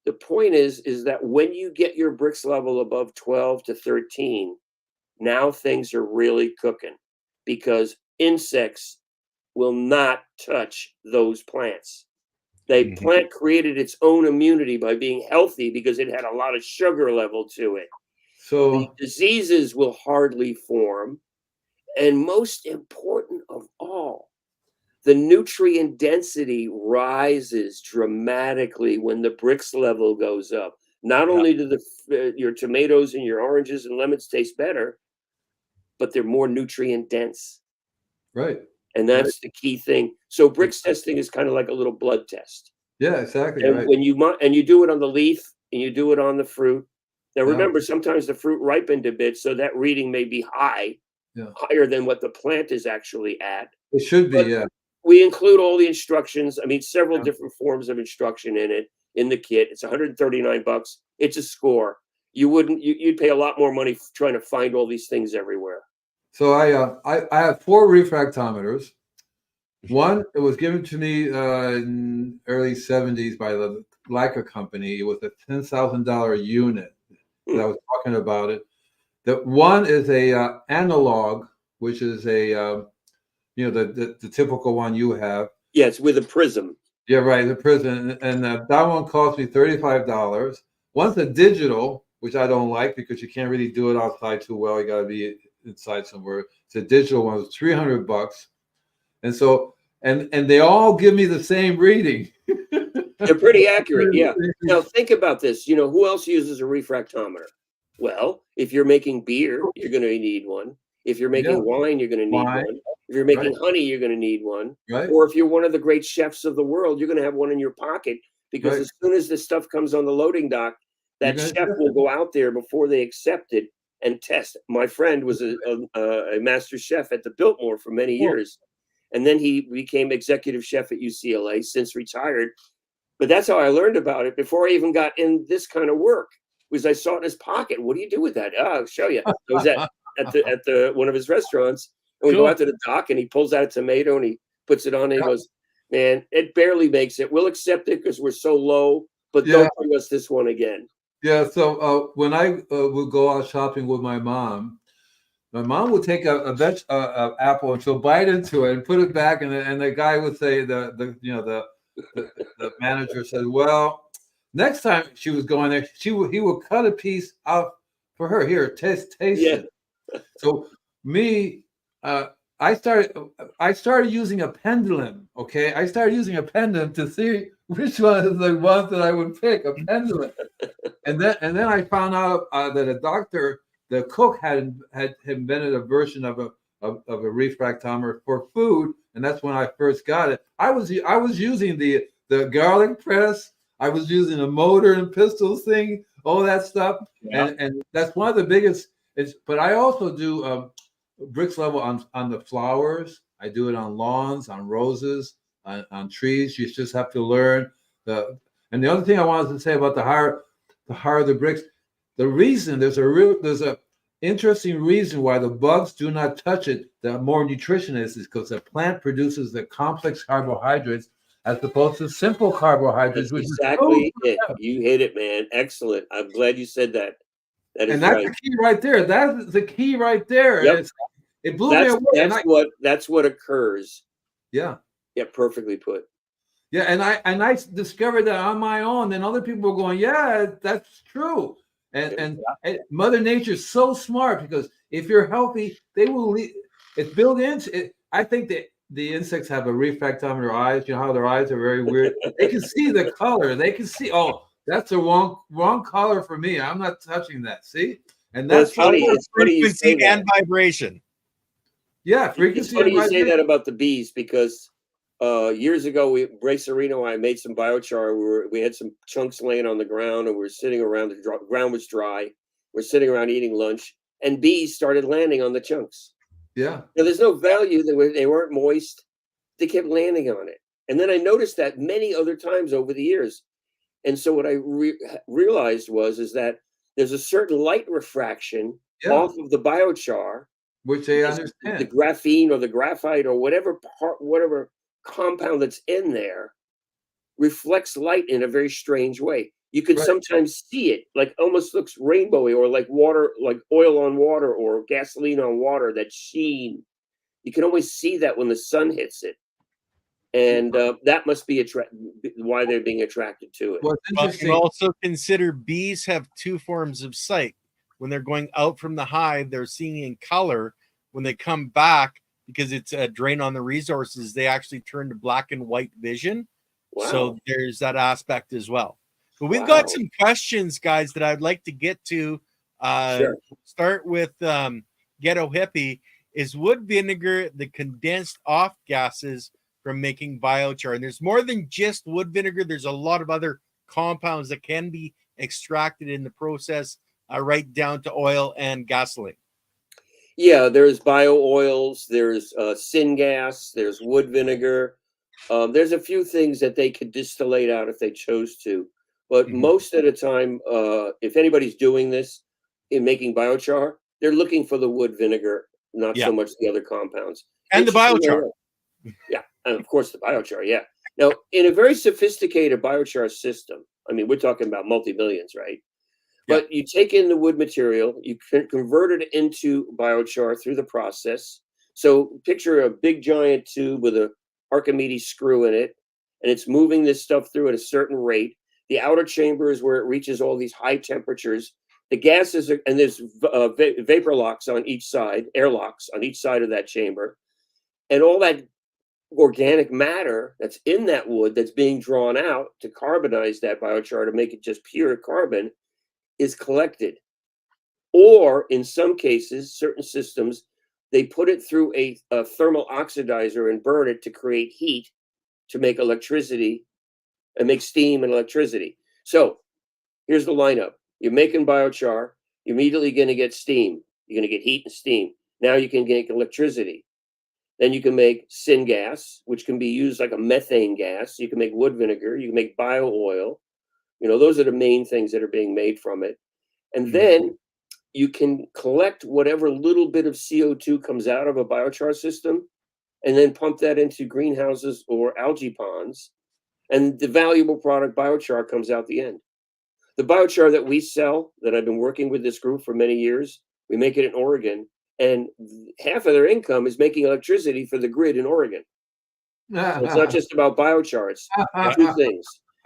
The point is that when you get your Brix level above 12 to 13, now things are really cooking, because insects will not touch those plants. The plant created its own immunity by being healthy because it had a lot of sugar level to it. So The diseases will hardly form. And most important of all, the nutrient density rises dramatically when the Brix level goes up. Not only do your tomatoes and your oranges and lemons taste better, but they're more nutrient dense. right. And that's the key thing. So Brix testing is kind of like a little blood test. Yeah, exactly. And Right. when you do it on the leaf and you do it on the fruit. Now remember, sometimes the fruit ripened a bit, so that reading may be higher than what the plant is actually at. It should be, But we include all the instructions. I mean, several different forms of instruction in it in the kit. It's $139. It's a score. You'd pay a lot more money trying to find all these things everywhere. So I have 4 refractometers. One, it was given to me in early 70s by the Leica company. It was a $10,000 unit that I was talking about it. The one is a analog, which is a the typical one you have. Yeah, it's with a prism. Yeah, right, the prism, and that one cost me $35. One's a digital, which I don't like because you can't really do it outside too well. You got to be inside somewhere. It's a digital one. It's $300, and so and they all give me the same reading. They're pretty accurate. Yeah. Now think about this. You know, who else uses a refractometer? Well, if you're making beer, you're going to need one. If you're making wine, you're going to need one. If you're making honey, you're going to need one. Right. Or if you're one of the great chefs of the world, you're going to have one in your pocket because as soon as this stuff comes on the loading dock, that chef will go out there before they accept it and test. My friend was a master chef at the Biltmore for many years. And then he became executive chef at UCLA, since retired. But that's how I learned about it before I even got in this kind of work. Was I saw it in his pocket. What do you do with that? Oh, I'll show you. I was at the one of his restaurants, and we go out to the dock, and he pulls out a tomato and he puts it on, and he goes, "Man, it barely makes it. We'll accept it because we're so low, but don't bring us this one again." Yeah. So when I would go out shopping with my mom would take a apple and she'll bite into it and put it back, and the guy would say the manager said, "Well, next time she was going there, he would cut a piece out for her. Here, taste it." So I started using a pendulum. Okay, I started using a pendulum to see which one is the one that I would pick. A pendulum, and then I found out that a doctor, the cook, had invented a version of a refractometer for food, and that's when I first got it. I was using the garlic press. I was using a motor and pistols thing, all that stuff, and that's one of the biggest. But I also do Brix level on the flowers. I do it on lawns, on roses, on trees. You just have to learn And the other thing I wanted to say about the higher the Brix, the reason there's a interesting reason why the bugs do not touch it. The more nutrition is because the plant produces the complex carbohydrates as opposed to simple carbohydrates. That's exactly it. You hit it, man. Excellent. I'm glad you said that. That's the key right there. That's the key right there. Yep. It blew me away. That's what occurs. Yeah. Yeah, perfectly put. Yeah, and I discovered that on my own, and other people were going, "Yeah, that's true." And Mother Nature's so smart because if you're healthy, they will. It's built into it. I think that the insects have a refractometer eyes. You know how their eyes are very weird. They can see the color. They can see. Oh, that's a wrong color for me. I'm not touching that. See, and that's funny. It's frequency and vibration. Yeah, frequency. It's funny you say that about the bees because years ago, Bracerino and I made some biochar. We had some chunks laying on the ground, and we were sitting around. The ground was dry. We're sitting around eating lunch, and bees started landing on the chunks. Yeah. Now, there's no value. They weren't moist. They kept landing on it. And then I noticed that many other times over the years. And so what I realized is that there's a certain light refraction off of the biochar, which they understand. The graphene or the graphite or whatever compound that's in there reflects light in a very strange way. You can sometimes see it, like almost looks rainbowy or like water, like oil on water or gasoline on water, that sheen. You can always see that when the sun hits it. And that must be why they're being attracted to it. What's And interesting, also consider bees have two forms of sight. When they're going out from the hive, they're seeing in color. When they come back, because it's a drain on the resources, they actually turn to black and white vision. Wow. So there's that aspect as well. But we've Wow. got some questions, guys, that I'd like to get to. Sure. Start with Ghetto Hippie. Is wood vinegar the condensed off gases from making biochar? And there's more than just wood vinegar. There's a lot of other compounds that can be extracted in the process, right down to oil and gasoline. Yeah, there's bio oils, there's syngas, there's wood vinegar. There's a few things that they could distillate out if they chose to. But Mhm. most of the time, if anybody's doing this in making biochar, they're looking for the wood vinegar, not Yeah. so much the other compounds. And the Interesting biochar. enough. Yeah, and of course the biochar, yeah. Now, in a very sophisticated biochar system, I mean, we're talking about multi-millions, right? Yeah. But you take in the wood material, you can convert it into biochar through the process. So picture a big giant tube with a Archimedes screw in it, and it's moving this stuff through at a certain rate. The outer chamber is where it reaches all these high temperatures. The gases are, and there's vapor locks on each side, air locks on each side of that chamber, and all that organic matter that's in that wood that's being drawn out to carbonize that biochar to make it just pure carbon is collected. Or in some cases, certain systems, they put it through a thermal oxidizer and burn it to create heat to make electricity and make steam and electricity. So here's the lineup. You're making biochar, you're immediately going to get steam. You're going to get heat and steam. Now you can make electricity. Then you can make syngas, which can be used like a methane gas. You can make wood vinegar. You can make bio oil. You know, those are the main things that are being made from it. And then you can collect whatever little bit of CO2 comes out of a biochar system and then pump that into greenhouses or algae ponds. And the valuable product biochar comes out the end. The biochar that we sell, that I've been working with this group for many years, we make it in Oregon. And half of their income is making electricity for the grid in Oregon. So it's not just about biochar, it's two things.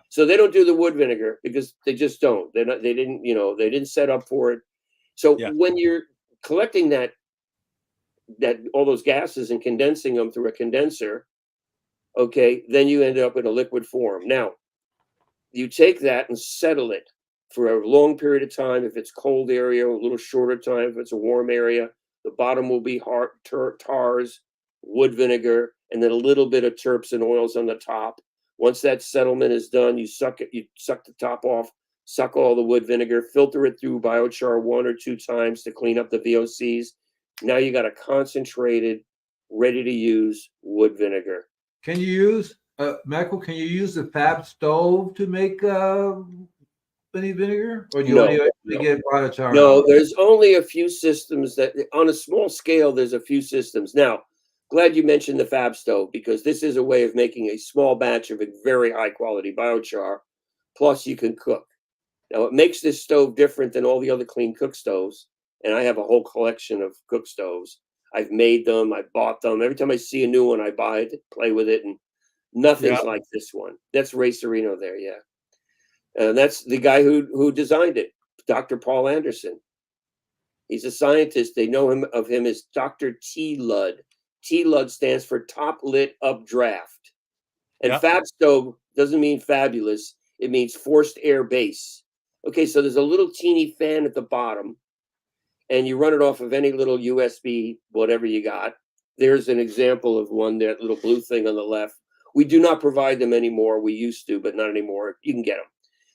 So they don't do the wood vinegar because they just don't. They didn't set up for it. So when you're collecting that all those gases and condensing them through a condenser, okay, then you end up in a liquid form. Now, you take that and settle it for a long period of time. If it's cold area, a little shorter time. If it's a warm area, the bottom will be hard tars, wood vinegar, and then a little bit of terps and oils on the top. Once that settlement is done, you suck the top off, suck all the wood vinegar, filter it through biochar 1 or 2 times to clean up the VOCs. Now you got a concentrated, ready to use wood vinegar. Can you use Michael? Can you use the fab stove to make any vinegar, or do you only get biochar? No, there's only a few systems that, on a small scale, there's a few systems. Now, glad you mentioned the fab stove, because this is a way of making a small batch of a very high quality biochar. Plus, you can cook. Now, what makes this stove different than all the other clean cook stoves, and I have a whole collection of cook stoves. I've made them, I bought them. Every time I see a new one, I buy it, play with it, and nothing's like this one. That's Ray Serino there, yeah. And that's the guy who designed it, Dr. Paul Anderson. He's a scientist. They know him as Dr. T. Lud. T. Lud stands for top lit updraft. And fab stove doesn't mean fabulous. It means forced air base. Okay, so there's a little teeny fan at the bottom, and you run it off of any little USB, whatever you got. There's an example of one, that little blue thing on the left. We do not provide them anymore. We used to, but not anymore. You can get them.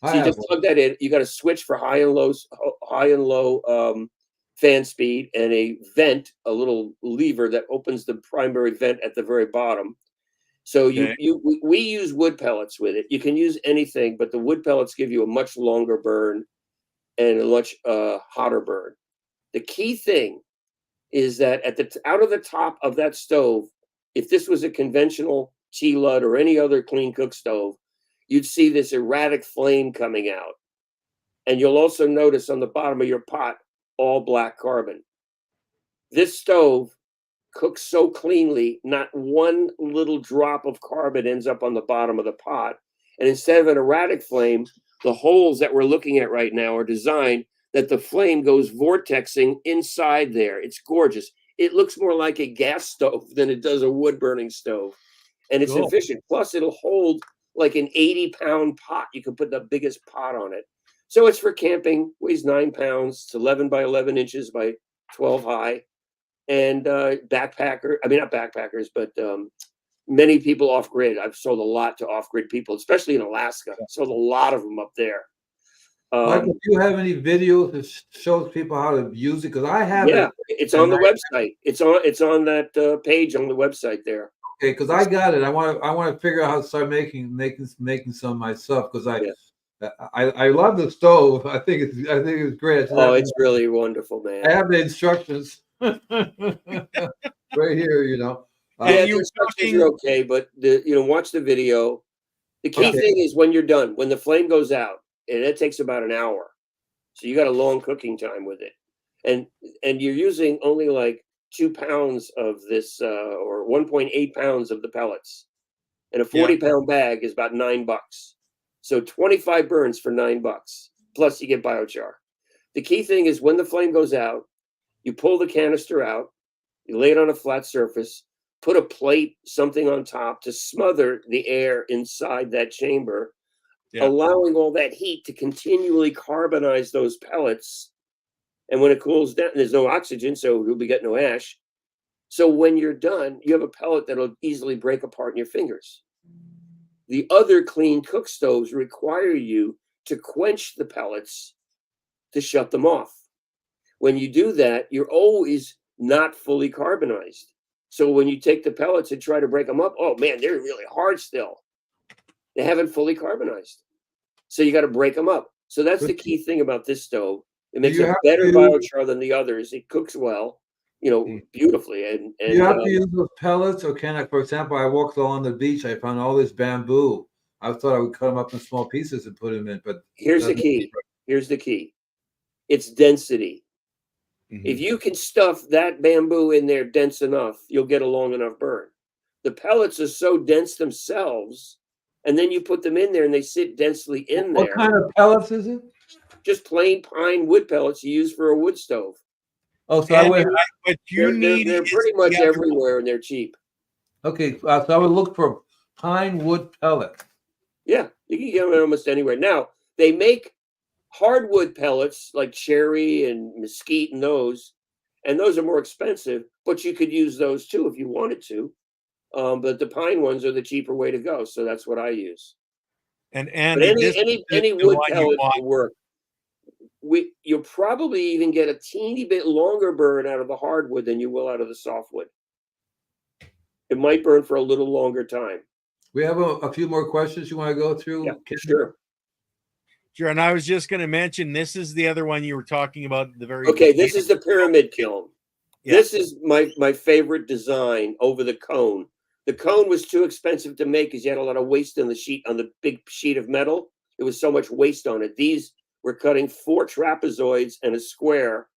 So you just plug that in. You got a switch for high and low fan speed, and a vent, a little lever that opens the primary vent at the very bottom. So we use wood pellets with it. You can use anything, but the wood pellets give you a much longer burn and a much hotter burn. The key thing is that out of the top of that stove, if this was a conventional T-Lud or any other clean cook stove, you'd see this erratic flame coming out. And you'll also notice on the bottom of your pot, all black carbon. This stove cooks so cleanly, not one little drop of carbon ends up on the bottom of the pot. And instead of an erratic flame, the holes that we're looking at right now are designed that the flame goes vortexing inside there. It's gorgeous. It looks more like a gas stove than it does a wood burning stove. And it's efficient. Plus, it'll hold like an 80-pound pot. You can put the biggest pot on it. So it's for camping, weighs 9 pounds. It's 11 by 11 inches by 12 high. And not backpackers, but many people off grid. I've sold a lot to off grid people, especially in Alaska. I sold a lot of them up there. Michael, do you have any videos that shows people how to use it? Because I have it. It's on the website. It's on that page on the website there. Okay, because I got it. I want to figure out how to start making some myself because I love the stove. I think it's great. It's really wonderful, man. I have the instructions right here. The instructions are okay, but watch the video. The key thing is when you're done, when the flame goes out, and it takes about an hour, so you got a long cooking time with it, and you're using only like 2 pounds of this or 1.8 pounds of the pellets, and a 40-pound bag is about $9. So 25 burns for $9, plus you get biochar. The key thing is when the flame goes out, you pull the canister out, you lay it on a flat surface, put a plate, something on top to smother the air inside that chamber, allowing all that heat to continually carbonize those pellets. And when it cools down, there's no oxygen, so you'll be getting no ash. So when you're done, you have a pellet that'll easily break apart in your fingers. The other clean cook stoves require you to quench the pellets to shut them off. When you do that, you're always not fully carbonized. So when you take the pellets and try to break them up, oh man, they're really hard still. They haven't fully carbonized. So you got to break them up. So that's the key thing about this stove. It makes a better biochar than the others. It cooks well, beautifully. And you have to use those pellets, or can I? For example, I walked along the beach. I found all this bamboo. I thought I would cut them up in small pieces and put them in. But here's the key. Here's the key. It's density. Mm-hmm. If you can stuff that bamboo in there dense enough, you'll get a long enough burn. The pellets are so dense themselves, and then you put them in there and they sit densely in there. What kind of pellets is it? Just plain pine wood pellets you use for a wood stove. Oh, so they're pretty much everywhere and they're cheap. Okay, so I would look for pine wood pellet. Yeah, you can get them almost anywhere. Now, they make hardwood pellets like cherry and mesquite and those are more expensive, but you could use those too if you wanted to. But the pine ones are the cheaper way to go, so that's what I use. And any wood pellet will work. You'll probably even get a teeny bit longer burn out of the hardwood than you will out of the softwood. It might burn for a little longer time. We have a few more questions you want to go through? Yeah, sure. Sure, and I was just going to mention, this is the other one you were talking about at the very beginning. This is the pyramid kiln. Yeah. This is my favorite design over the cone. The cone was too expensive to make because you had a lot of waste on the big sheet of metal. There was so much waste on it. These were cutting 4 trapezoids and a square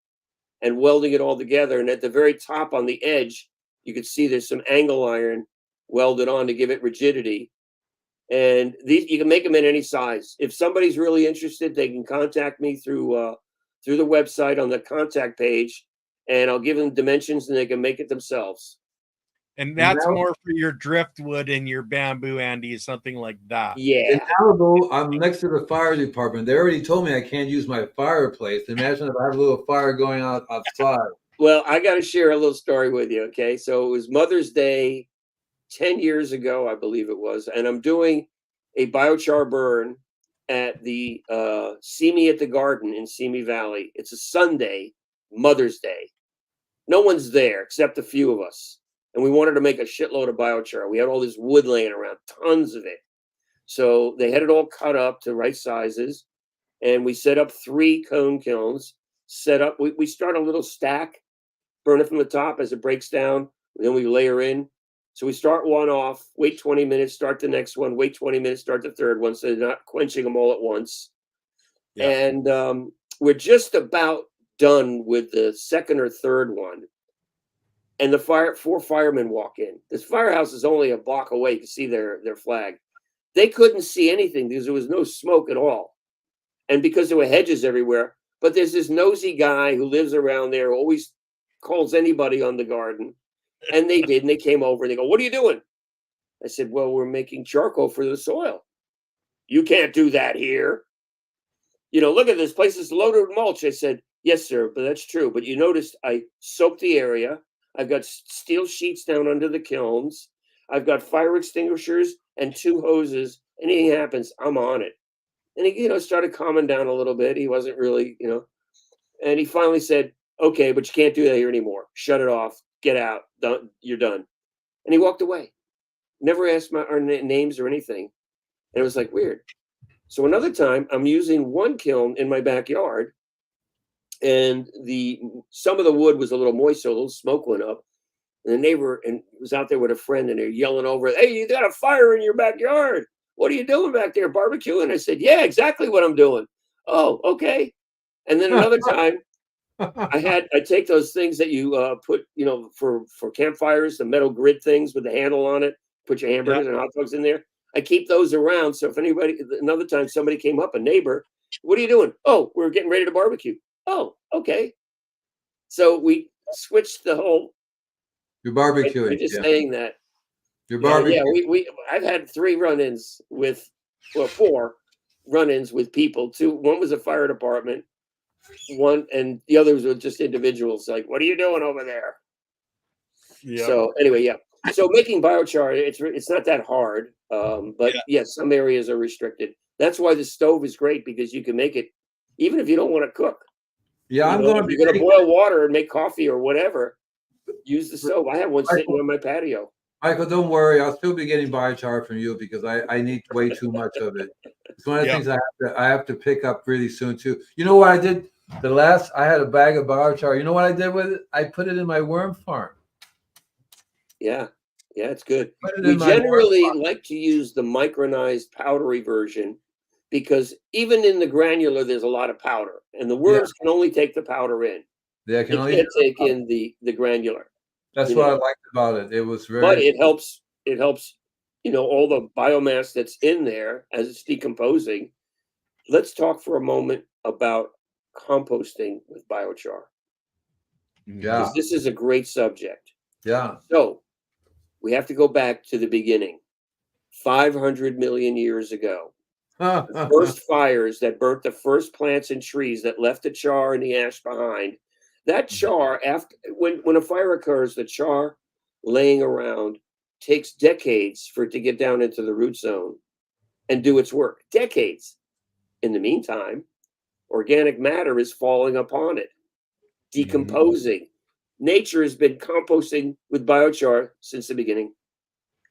and welding it all together. And at the very top on the edge, you could see there's some angle iron welded on to give it rigidity. And these, you can make them in any size. If somebody's really interested, they can contact me through the website on the contact page, and I'll give them dimensions and they can make it themselves. And that's more for your driftwood and your bamboo, Andy, something like that. Yeah. In Malibu, I'm next to the fire department. They already told me I can't use my fireplace. Imagine if I have a little fire going on outside. Well, I got to share a little story with you, okay? So it was Mother's Day 10 years ago, I believe it was, and I'm doing a biochar burn at the See Me at the Garden in Simi Valley. It's a Sunday, Mother's Day. No one's there except a few of us. And we wanted to make a shitload of biochar. We had all this wood laying around, tons of it. So they had it all cut up to right sizes. And we set up 3 cone kilns. We start a little stack, burn it from the top as it breaks down. Then we layer in. So we start one off, wait 20 minutes, start the next one, wait 20 minutes, start the third one. So they're not quenching them all at once. Yeah. And we're just about done with the second or third one. and four firemen walk in. This firehouse is only a block away. You can see their flag. They couldn't see anything because there was no smoke at all, and because there were hedges everywhere. But there's this nosy guy who lives around there, who always calls anybody on the garden, and they did. And they came over and they go, "What are you doing?" I said, "Well, we're making charcoal for the soil." "You can't do that here. Look at this place is loaded with mulch." I said, "Yes, sir, but that's true. But you noticed I soaked the area. I've got steel sheets down under the kilns. I've got fire extinguishers and 2 hoses. Anything happens, I'm on it." And he, started calming down a little bit. He wasn't really, and he finally said, "Okay, but you can't do that here anymore. Shut it off. Get out. Done. You're done." And he walked away. Never asked our names or anything. And it was like weird. So another time, I'm using one kiln in my backyard, and some of the wood was a little moist, so a little smoke went up. And the neighbor was out there with a friend, and they're yelling over, "Hey, you got a fire in your backyard. What are you doing back there, barbecuing?" I said, "Yeah, exactly what I'm doing." "Oh, okay." And then another time, I take those things that you put, for campfires, the metal grid things with the handle on it, put your hamburgers and hot dogs in there. I keep those around. So if another time somebody came up, a neighbor, "What are you doing?" "Oh, we're getting ready to barbecue." "Oh, okay." So we switched the whole. You're barbecuing. By just saying that. You're barbecuing. Yeah, I've had 3 run-ins with, 4 run-ins with people. 1 was a fire department, one, and the others were just individuals. Like, "What are you doing over there?" Yeah. So anyway, yeah. So making biochar, it's not that hard, but yes, some areas are restricted. That's why the stove is great, because you can make it even if you don't want to cook. Yeah, If you're going to boil water and make coffee or whatever, use the stove. I have one sitting on my patio. Michael, don't worry. I'll still be getting biochar from you because I need way too much of it. It's one of the things I have to pick up really soon too. You know what I did? I had a bag of biochar. You know what I did with it? I put it in my worm farm. Yeah, it's good. We generally like to use the micronized powdery version, because even in the granular, there's a lot of powder, and the worms can only take the powder in. They can't take in the granular. That's what I liked about it. It was very. But it helps. It helps. All the biomass that's in there as it's decomposing. Let's talk for a moment about composting with biochar. Yeah. Because this is a great subject. Yeah. So we have to go back to the beginning. 500 million years ago. The first fires that burnt the first plants and trees that left the char and the ash behind. That char, when a fire occurs, the char laying around takes decades for it to get down into the root zone and do its work. Decades. In the meantime, organic matter is falling upon it, decomposing. Nature has been composting with biochar since the beginning.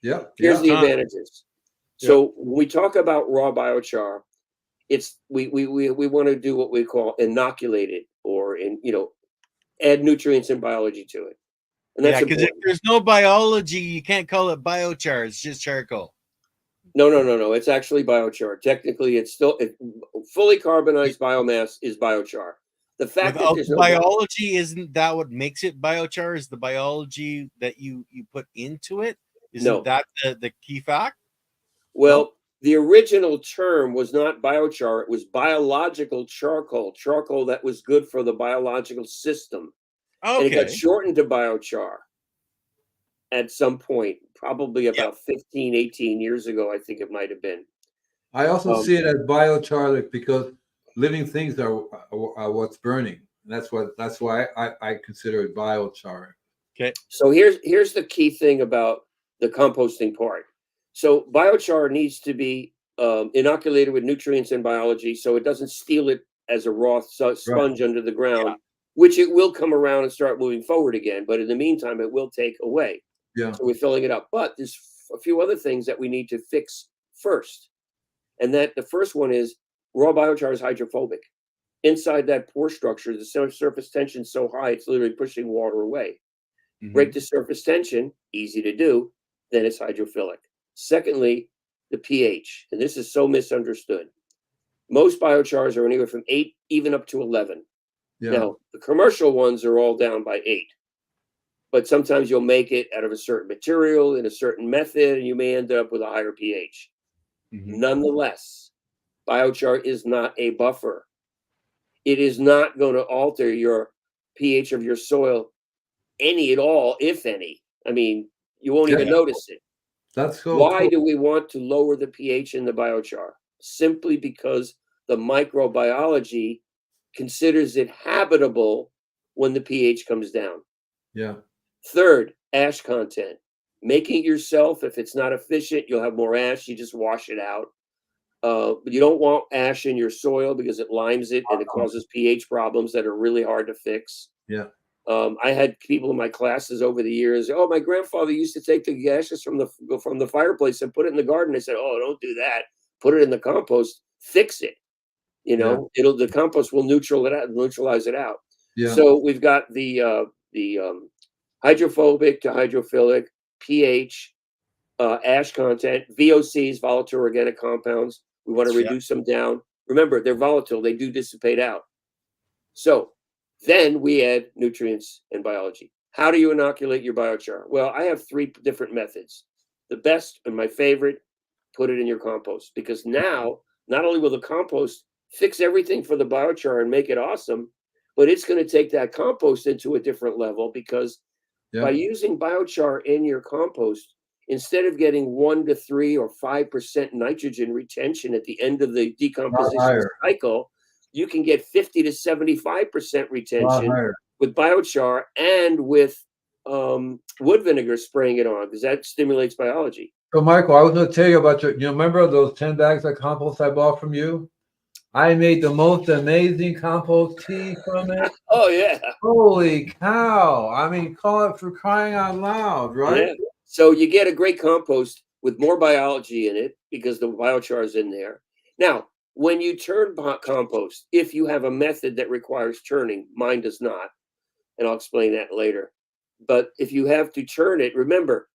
Yeah. Here's the advantages. So when we talk about raw biochar, it's we want to do what we call inoculate it, or add nutrients and biology to it. And that's because if there's no biology, you can't call it biochar. It's just charcoal. No. It's actually biochar. Technically, it's still fully carbonized biomass is biochar. The fact that there's biology, isn't that what makes it biochar? Is the biology that you put into it? Isn't that the key fact? Well, the original term was not biochar. It was biological charcoal that was good for the biological system. Okay. And it got shortened to biochar at some point, probably about 15, 18 years ago, I think it might have been. I also see it as biochar because living things are what's burning. That's why I consider it biochar. Okay. So here's the key thing about the composting part. So biochar needs to be inoculated with nutrients and biology, so it doesn't steal it as a raw sponge under the ground, which it will come around and start moving forward again. But in the meantime, it will take away. Yeah. So we're filling it up. But there's a few other things that we need to fix first. And that the first one is raw biochar is hydrophobic. Inside that pore structure, the surface tension is so high, it's literally pushing water away. Break the surface tension, easy to do, then it's hydrophilic. Secondly, the pH, and this is so misunderstood. Most biochars are anywhere from 8, even up to 11. Yeah. Now, the commercial ones are all down by 8. but sometimes you'll make it out of a certain material in a certain method, and you may end up with a higher pH. Nonetheless, biochar is not a buffer. It is not going to alter your pH of your soil any at all, if any. I mean, you won't even notice it. That's so Why cool. do we want to lower the pH in the biochar? Simply because the microbiology considers it habitable when the pH comes down. Yeah. Third, ash content. Making it yourself, if it's not efficient, you'll have more ash. You just wash it out. But you don't want ash in your soil because it limes it and it causes pH problems that are really hard to fix. Yeah. I had people in my classes over the years. Oh, my grandfather used to take the ashes from the fireplace and put it in the garden. I said, oh, don't do that. Put it in the compost. Fix it. You know, the compost will neutralize it out. Yeah. So we've got the hydrophobic to hydrophilic, pH, ash content, VOCs, volatile organic compounds. We want to reduce them down. Remember, they're volatile. They do dissipate out. So then we add nutrients and biology. How do you inoculate your biochar? Well, I have 3 different methods. The best and my favorite, put it in your compost, because now not only will the compost fix everything for the biochar and make it awesome, but it's going to take that compost into a different level, because by using biochar in your compost, instead of getting 1 to 3 or 5% nitrogen retention at the end of the decomposition cycle, you can get 50 to 75% retention with biochar and with wood vinegar spraying it on, because that stimulates biology. So, Michael, I was going to tell you about you remember those 10 bags of compost I bought from you? I made the most amazing compost tea from it. Oh, yeah. Holy cow. I mean, call it for crying out loud, right? Yeah. So you get a great compost with more biology in it because the biochar is in there. Now, when you turn compost, if you have a method that requires churning, mine does not, and I'll explain that later. But if you have to churn it, remember,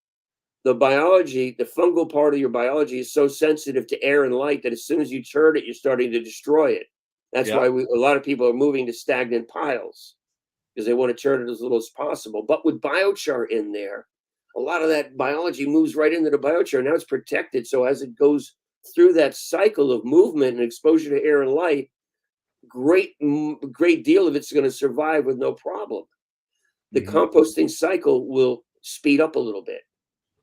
the biology, the fungal part of your biology is so sensitive to air and light that as soon as you churn it, you're starting to destroy it. That's why a lot of people are moving to stagnant piles, because they want to churn it as little as possible. But with biochar in there, a lot of that biology moves right into the biochar. Now it's protected. So as it goes through that cycle of movement and exposure to air and light, great deal of it's going to survive with no problem. The composting cycle will speed up a little bit.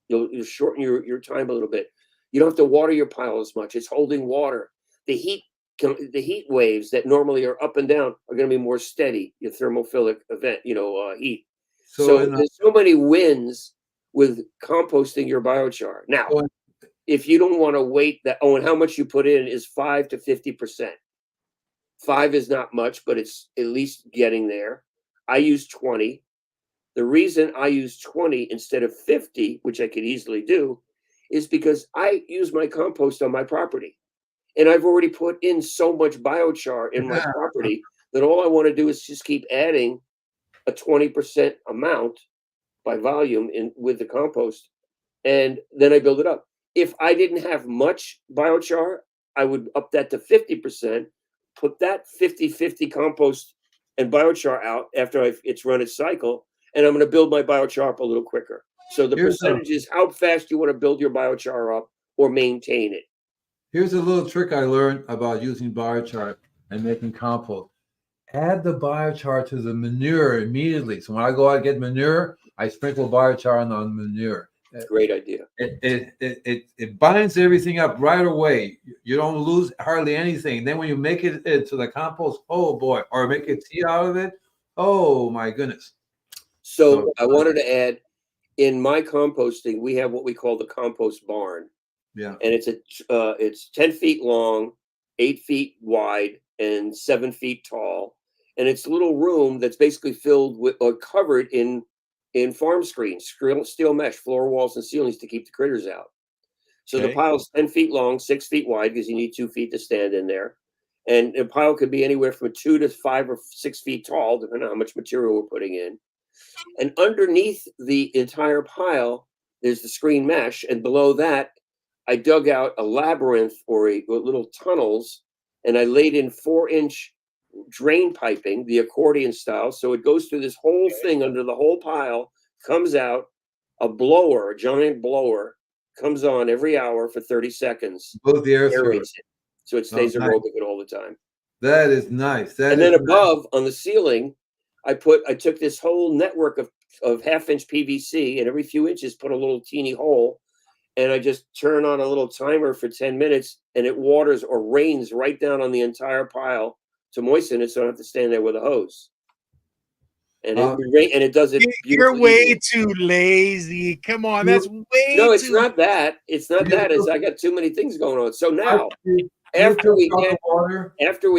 You'll shorten your time a little bit. You don't have to water your pile as much. It's holding water. The heat waves that normally are up and down are going to be more steady. Your thermophilic event, heat. So there's so many wins with composting your biochar. Now, if you don't want to wait that, and how much you put in is 5 to 50%. 5 is not much, but it's at least getting there. I use 20. The reason I use 20 instead of 50, which I could easily do, is because I use my compost on my property. And I've already put in so much biochar in my property that all I want to do is just keep adding a 20% amount by volume with the compost. And then I build it up. If I didn't have much biochar, I would up that to 50%, put that 50-50 compost and biochar out after it's run its cycle, and I'm going to build my biochar up a little quicker. So the percentage is how fast you want to build your biochar up or maintain it. Here's a little trick I learned about using biochar and making compost. Add the biochar to the manure immediately. So when I go out and get manure, I sprinkle biochar on the manure. Great idea. It binds everything up right away. You don't lose hardly anything. Then when you make it into the compost, oh boy, or make a tea out of it, oh my goodness. So I wanted to add, in my composting, we have what we call the compost barn. Yeah. And it's 10 feet long, 8 feet wide, and 7 feet tall. And it's a little room that's basically filled with or covered in farm screens, steel mesh, floor walls, and ceilings to keep the critters out. So the pile's 10 feet long, 6 feet wide, because you need 2 feet to stand in there. And the pile could be anywhere from 2 to 5 or 6 feet tall, depending on how much material we're putting in. And underneath the entire pile, there's the screen mesh. And below that, I dug out a labyrinth or little tunnels, and I laid in 4-inch drain piping, the accordion style. So it goes through this whole thing under the whole pile, comes out, a giant blower, comes on every hour for 30 seconds, Both the air aerates it, so it stays nice. aerobic all the time. That is nice. And then above on the ceiling, I took this whole network of half-inch PVC, and every few inches put a little teeny hole, and I just turn on a little timer for 10 minutes, and it waters or rains right down on the entire pile to moisten it, so I don't have to stand there with a hose. And it does it You're beautifully. way too lazy. Come on, that's way No, it's too. not that. It's not that. It's I got too many things going on. So now, after we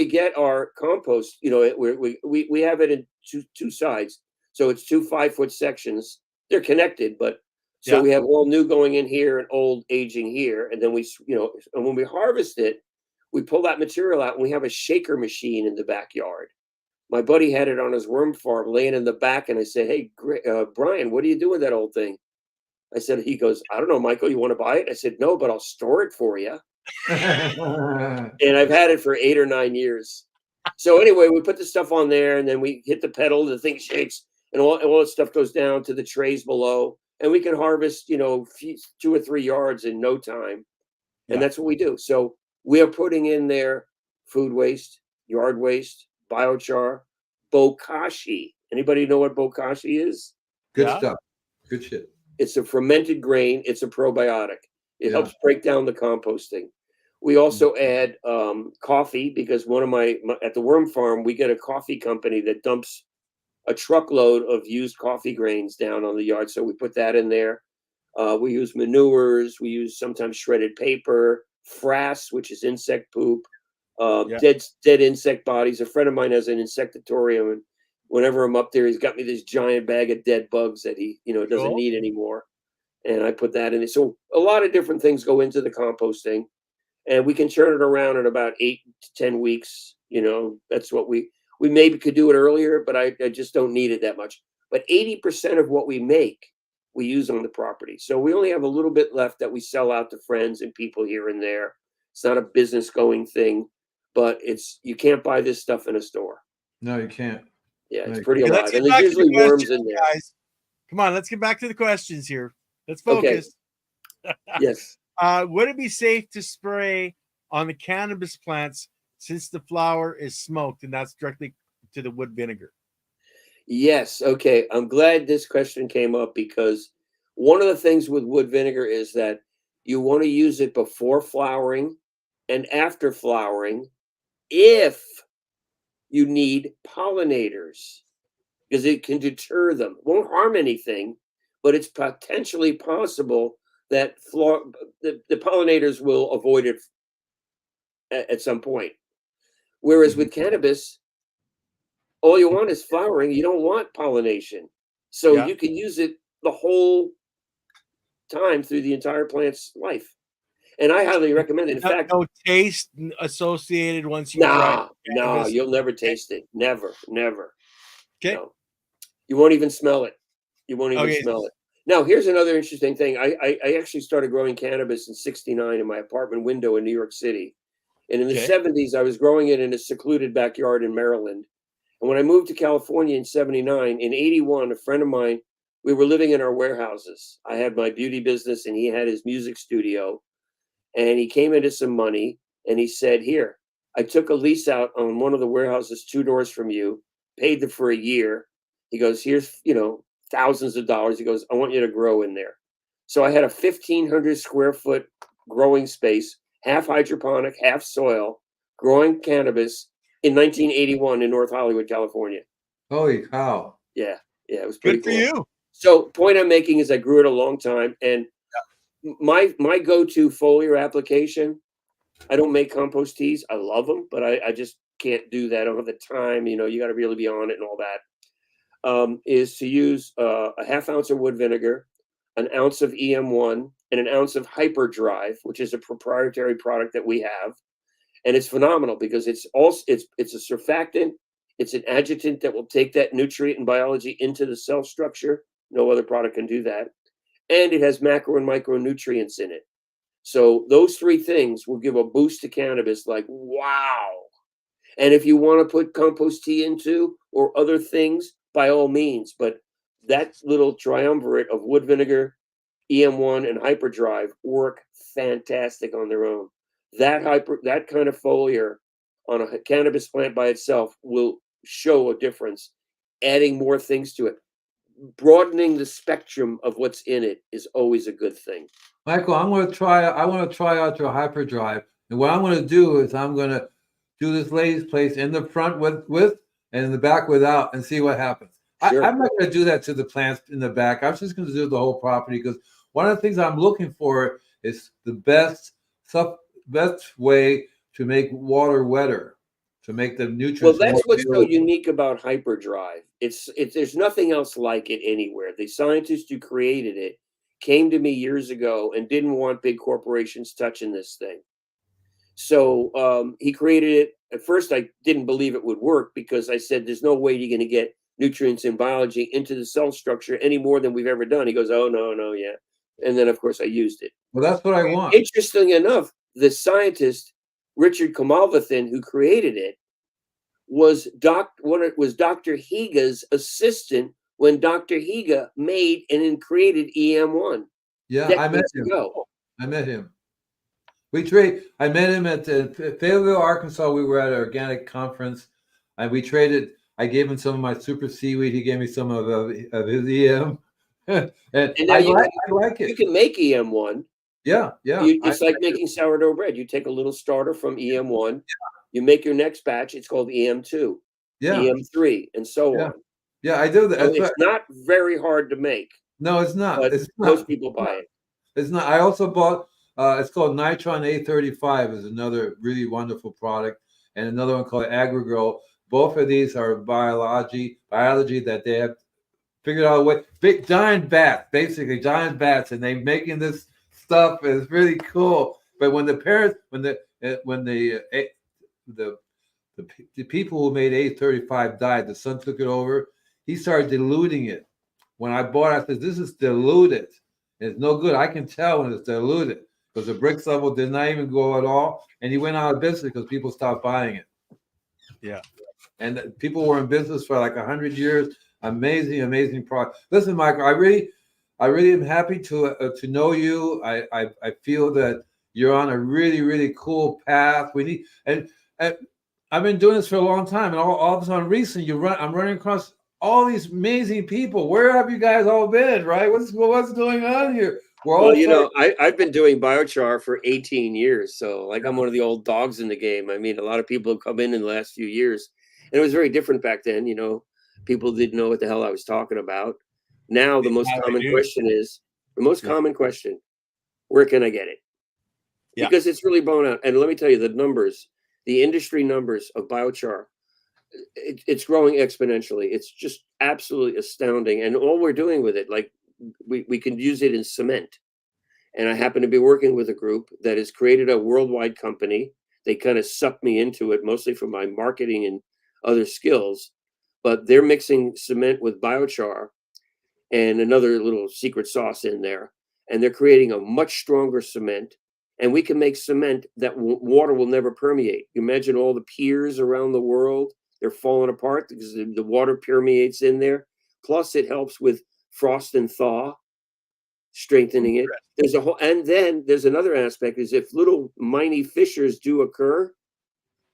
get our compost, you know, we have it in two sides. So it's 2 5-foot sections. They're connected, but so we have all new going in here and old aging here. And then we, you know, and when we harvest it, we pull that material out, and we have a shaker machine in the backyard. My buddy had it on his worm farm laying in the back, and I said, "Hey, Brian, what do you do with that old thing?" I said, he goes, "I don't know, Michael, you want to buy it?" I said, "No, but I'll store it for you." And I've had it for 8 or 9 years. So anyway, we put the stuff on there, and then we hit the pedal, the thing shakes, and all that stuff goes down to the trays below, and we can harvest, you know, 2 or 3 yards in no time. And that's what we do. So we are putting in there food waste, yard waste, biochar, bokashi. Anybody know what bokashi is? Good stuff. Good shit. It's a fermented grain. It's a probiotic. It helps break down the composting. We also add coffee, because one of my at the worm farm, we get a coffee company that dumps a truckload of used coffee grains down on the yard. So we put that in there. We use manures. We use sometimes shredded paper, frass, which is insect poop, dead insect bodies. A friend of mine has an insectatorium, and whenever I'm up there, he's got me this giant bag of dead bugs that he, you know, doesn't need anymore. And I put that in it. So a lot of different things go into the composting, and we can turn it around in about 8 to 10 weeks. You know, that's what we maybe could do it earlier, but I just don't need it that much. But 80% of what we make, we use on the property. So we only have a little bit left that we sell out to friends and people here and there. It's not a business going thing, but you can't buy this stuff in a store. No, you can't. Yeah, it's pretty alive. And there's usually worms in there. Guys. Come on, let's get back to the questions here. Let's focus. Okay. Yes. Would it be safe to spray on the cannabis plants since the flower is smoked and that's directly to the wood vinegar? Yes. Okay. I'm glad this question came up, because one of the things with wood vinegar is that you want to use it before flowering and after flowering if you need pollinators, because it can deter them. It won't harm anything, but it's potentially possible that the pollinators will avoid it at some point. Whereas with cannabis, all you want is flowering. You don't want pollination. So you can use it the whole time through the entire plant's life. And I highly recommend it. In fact, no taste associated once you No, you'll never taste it. Never. Okay. No. You won't even smell it. Smell it. Now, here's another interesting thing. I actually started growing cannabis in '69 in my apartment window in New York City. And in the '70s, I was growing it in a secluded backyard in Maryland. And when I moved to California in '79, in '81, a friend of mine, we were living in our warehouses. I had my beauty business, and he had his music studio. And he came into some money, and he said, "Here, I took a lease out on one of the warehouses 2 doors from you, paid them for a year." He goes, "Here's, you know, thousands of dollars." He goes, "I want you to grow in there." So I had a 1,500 square foot growing space, half hydroponic, half soil, growing cannabis in 1981 in North Hollywood, California. Holy cow. Yeah, it was pretty good for cool. you. So point I'm making is I grew it a long time, and my go-to foliar application, I don't make compost teas. I love them, but I just can't do that. I don't have the time. You know, you got to really be on it and all that. Is to use a half ounce of wood vinegar, an ounce of EM1, and an ounce of Hyperdrive, which is a proprietary product that we have. And it's phenomenal because it's a surfactant. It's an adjutant that will take that nutrient and biology into the cell structure. No other product can do that. And it has macro and micronutrients in it. So those 3 things will give a boost to cannabis like, wow. And if you want to put compost tea into or other things, by all means. But that little triumvirate of wood vinegar, EM1, and hyperdrive work fantastic on their own. That kind of foliar on a cannabis plant by itself will show a difference. Adding more things to it, broadening the spectrum of what's in it is always a good thing. Michael, I want to try out your hyperdrive. And what I'm going to do is I'm going to do this lady's place in the front with and in the back without and see what happens. Sure. I'm not going to do that to the plants in the back. I'm just going to do the whole property because one of the things I'm looking for is the best way to make water wetter, to make the nutrients. Well, that's what's so unique about hyperdrive. It's there's nothing else like it anywhere. The scientist who created it came to me years ago and didn't want big corporations touching this thing. So he created it. At first, I didn't believe it would work because I said, there's no way you're going to get nutrients in biology into the cell structure any more than we've ever done. He goes, oh, no, yeah. And then, of course, I used it. Well, that's what I want. Interestingly enough, the scientist, Richard Kamalvathan, who created it, was Dr. Higa's assistant when Dr. Higa made and created EM1. Yeah, I met him. I met him at Fayetteville, Arkansas. We were at an organic conference, and we traded. I gave him some of my super seaweed. He gave me some of his EM. and I like it. You can make EM1. Yeah. It's like making sourdough bread. You take a little starter from EM1. You make your next batch. It's called EM2, EM3, and so on. Yeah, I do that. So it's not very hard to make. No, it's not. But most people buy it. It's not. I also bought. It's called Nitron A35. Is another really wonderful product, and another one called AgriGrow. Both of these are biology that they have figured out a way. Big giant bats, basically giant bats, and they're making this stuff. It's really cool. But when the parents, when the people who made A35 died, the son took it over. He started diluting it. When I bought it, I said, this is diluted. It's no good. I can tell when it's diluted because the bricks level did not even go at all. And he went out of business because people stopped buying it. Yeah. And people were in business for like 100 years. Amazing product. Listen, Michael, I really am happy to know you. I feel that you're on a really cool path. We need and I've been doing this for a long time, and all of a sudden, recently, I'm running across all these amazing people. Where have you guys all been? Right? What's going on here? I've been doing biochar for 18 years, so I'm one of the old dogs in the game. I mean, a lot of people have come in the last few years, and it was very different back then. People didn't know what the hell I was talking about. Now, the most common question, where can I get it? Yeah. Because it's really blown out. And let me tell you, the industry numbers of biochar, it's growing exponentially. It's just absolutely astounding. And all we're doing with it, we can use it in cement. And I happen to be working with a group that has created a worldwide company. They kind of sucked me into it, mostly for my marketing and other skills. But they're mixing cement with biochar and another little secret sauce in there. And they're creating a much stronger cement. And we can make cement that water will never permeate. You imagine all the piers around the world, they're falling apart because the water permeates in there. Plus, it helps with frost and thaw, strengthening it. And then there's another aspect is if little miney fissures do occur,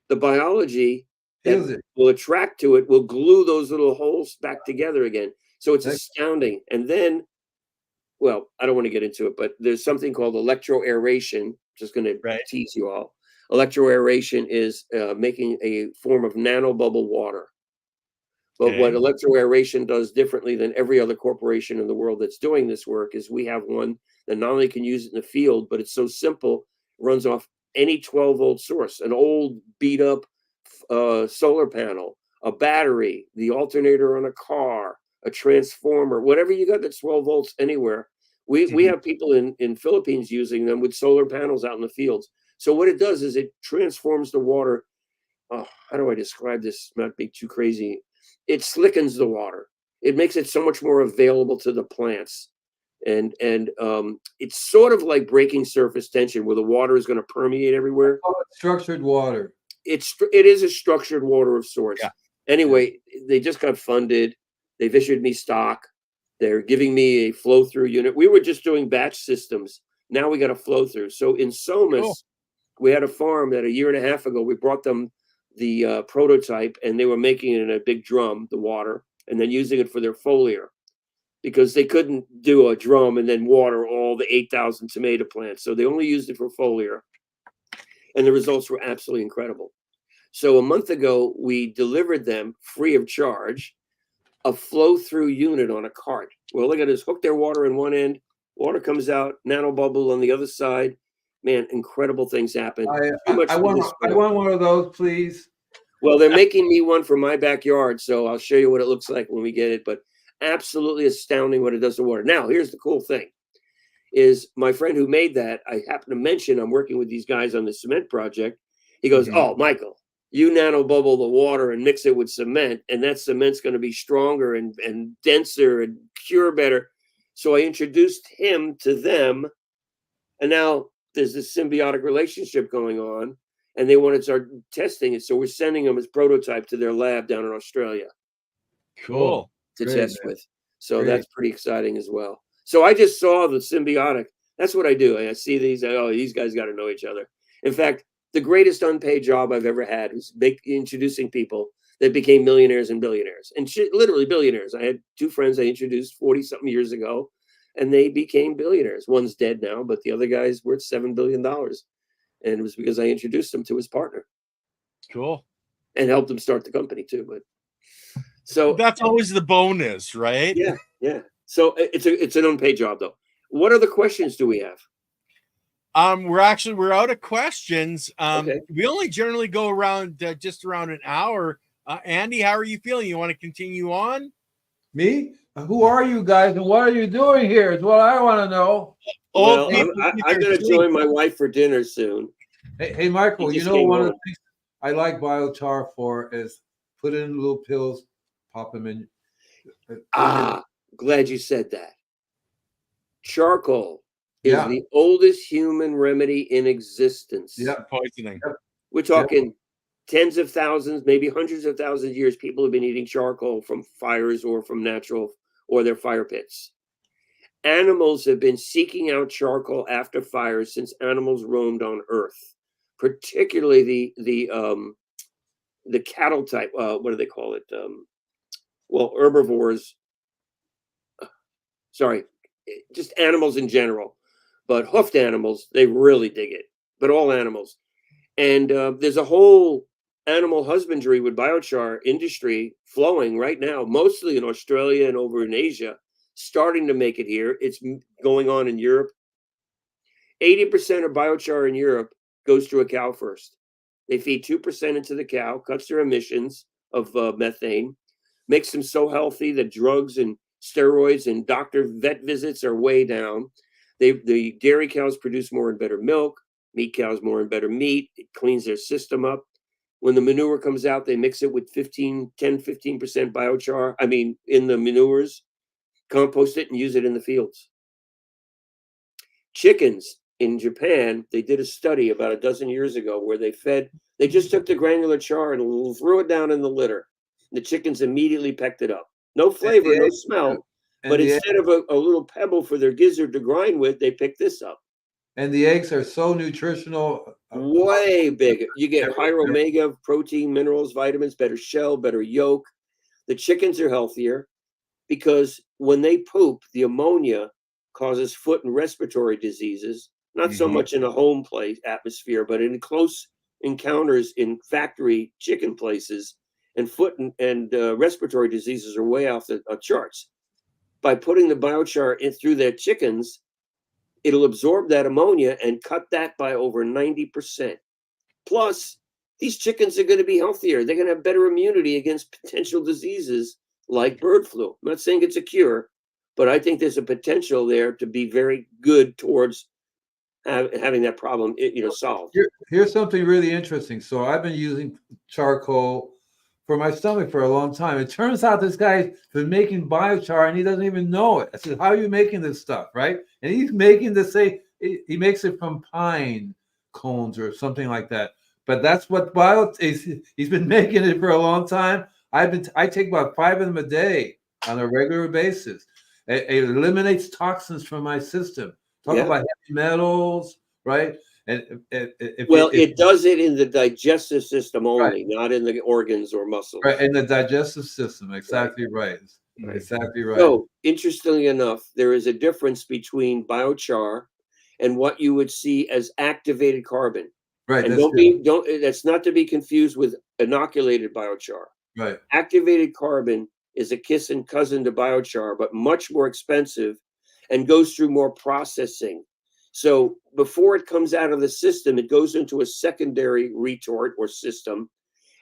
the biology that will attract to it will glue those little holes back together again. So it's astounding. And then, well, I don't want to get into it, but there's something called electroaeration. Just going to tease you all. Electroaeration is making a form of nanobubble water. But what electroaeration does differently than every other corporation in the world that's doing this work is we have one that not only can use it in the field, but it's so simple, it runs off any 12-volt source, an old beat up solar panel, a battery, the alternator on a car, a transformer, whatever you got that's 12 volts anywhere. We have people in Philippines using them with solar panels out in the fields. So what it does is it transforms the water. How do I describe this? Not be too crazy. It slickens the water. It makes it so much more available to the plants. And it's sort of like breaking surface tension where the water is going to permeate everywhere. Structured water. It is a structured water of sorts. Yeah. Anyway, they just got funded. They've issued me stock. They're giving me a flow through unit. We were just doing batch systems. Now we got a flow through. So in Somas, we had a farm that a year and a half ago, we brought them the prototype, and they were making it in a big drum, the water, and then using it for their foliar, because they couldn't do a drum and then water all the 8,000 tomato plants. So they only used it for foliar, and the results were absolutely incredible. So a month ago, we delivered them free of charge a flow through unit on a cart. Well, look at this, hook their water in one end, water comes out, nano bubble on the other side. Man, incredible things happen. I want one of those, please. Well, they're making me one for my backyard, so I'll show you what it looks like when we get it, but absolutely astounding what it does to water. Now, here's the cool thing, is my friend who made that, I happen to mention I'm working with these guys on the cement project. He goes, oh, Michael, you nano bubble the water and mix it with cement, and that cement's going to be stronger and denser and cure better. So I introduced him to them, and now there's this symbiotic relationship going on, and they want to start testing it. So we're sending them as prototype to their lab down in Australia. Cool. To test with. So that's pretty exciting as well. So I just saw the symbiotic. That's what I do. I see these. Oh, these guys got to know each other. In fact, the greatest unpaid job I've ever had was introducing people that became millionaires and billionaires, and literally billionaires. I had two friends I introduced 40-something years ago, and they became billionaires. One's dead now, but the other guy's worth $7 billion. And it was because I introduced him to his partner. Cool. And helped him start the company too. But so that's always the bonus, right? Yeah, yeah. So it's an unpaid job though. What other questions do we have? We're out of questions. Okay. We only generally go around just around an hour. Andy, how are you feeling? You want to continue on? Me? Who are you guys and what are you doing here is what I want to know. Well, I'm going to join my wife for dinner soon. Hey Michael, you know, one of the things I like biochar for is put in little pills, pop them in. Glad you said that. Charcoal is the oldest human remedy in existence. Yeah, poisoning. We're talking tens of thousands, maybe hundreds of thousands of years. People have been eating charcoal from fires or from natural or their fire pits. Animals have been seeking out charcoal after fires since animals roamed on Earth, particularly the cattle type. What do they call it? Herbivores. Sorry, just animals in general, but hoofed animals, they really dig it. But all animals, and there's a whole animal husbandry with biochar industry flowing right now, mostly in Australia and over in Asia. Starting to make it here. It's going on in Europe. 80% of biochar in Europe goes through a cow first. They feed 2% into the cow, cuts their emissions of methane, makes them so healthy that drugs and steroids and vet visits are way down. The dairy cows produce more and better milk, meat cows more and better meat. It cleans their system up. When the manure comes out, they mix it with 15% biochar. I mean, in the manures, compost it and use it in the fields. Chickens in Japan, they did a study about a dozen years ago where they just took the granular char and threw it down in the litter. The chickens immediately pecked it up. No flavor, no smell, but instead of a little pebble for their gizzard to grind with, they picked this up. And the eggs are so nutritional. Way bigger. You get higher omega, protein, minerals, vitamins, better shell, better yolk. The chickens are healthier because when they poop, the ammonia causes foot and respiratory diseases, not so much in a home place atmosphere, but in close encounters in factory chicken places, and foot and respiratory diseases are way off the charts. By putting the biochar in through their chickens, it'll absorb that ammonia and cut that by over 90%. Plus, these chickens are going to be healthier. They're going to have better immunity against potential diseases like bird flu. I'm not saying it's a cure, but I think there's a potential there to be very good towards having that problem, solved. Here's something really interesting. So I've been using charcoal for my stomach for a long time. It turns out this guy's been making biochar and he doesn't even know it. I said, how are you making this stuff, right? And he's making he makes it from pine cones or something like that. But that's what he's been making it for a long time. I take about 5 of them a day on a regular basis. It eliminates toxins from my system. Talk Yeah. about heavy metals, right? And if It does it in the digestive system only, right, not in the organs or muscles. right, in the digestive system, exactly Right. right, exactly right. So, interestingly enough, there is a difference between biochar and what you would see as activated carbon. Right, And that's good. that's not to be confused with inoculated biochar. Right, Activated carbon is a kissing cousin to biochar, but much more expensive and goes through more processing. So before it comes out of the system, it goes into a secondary retort or system,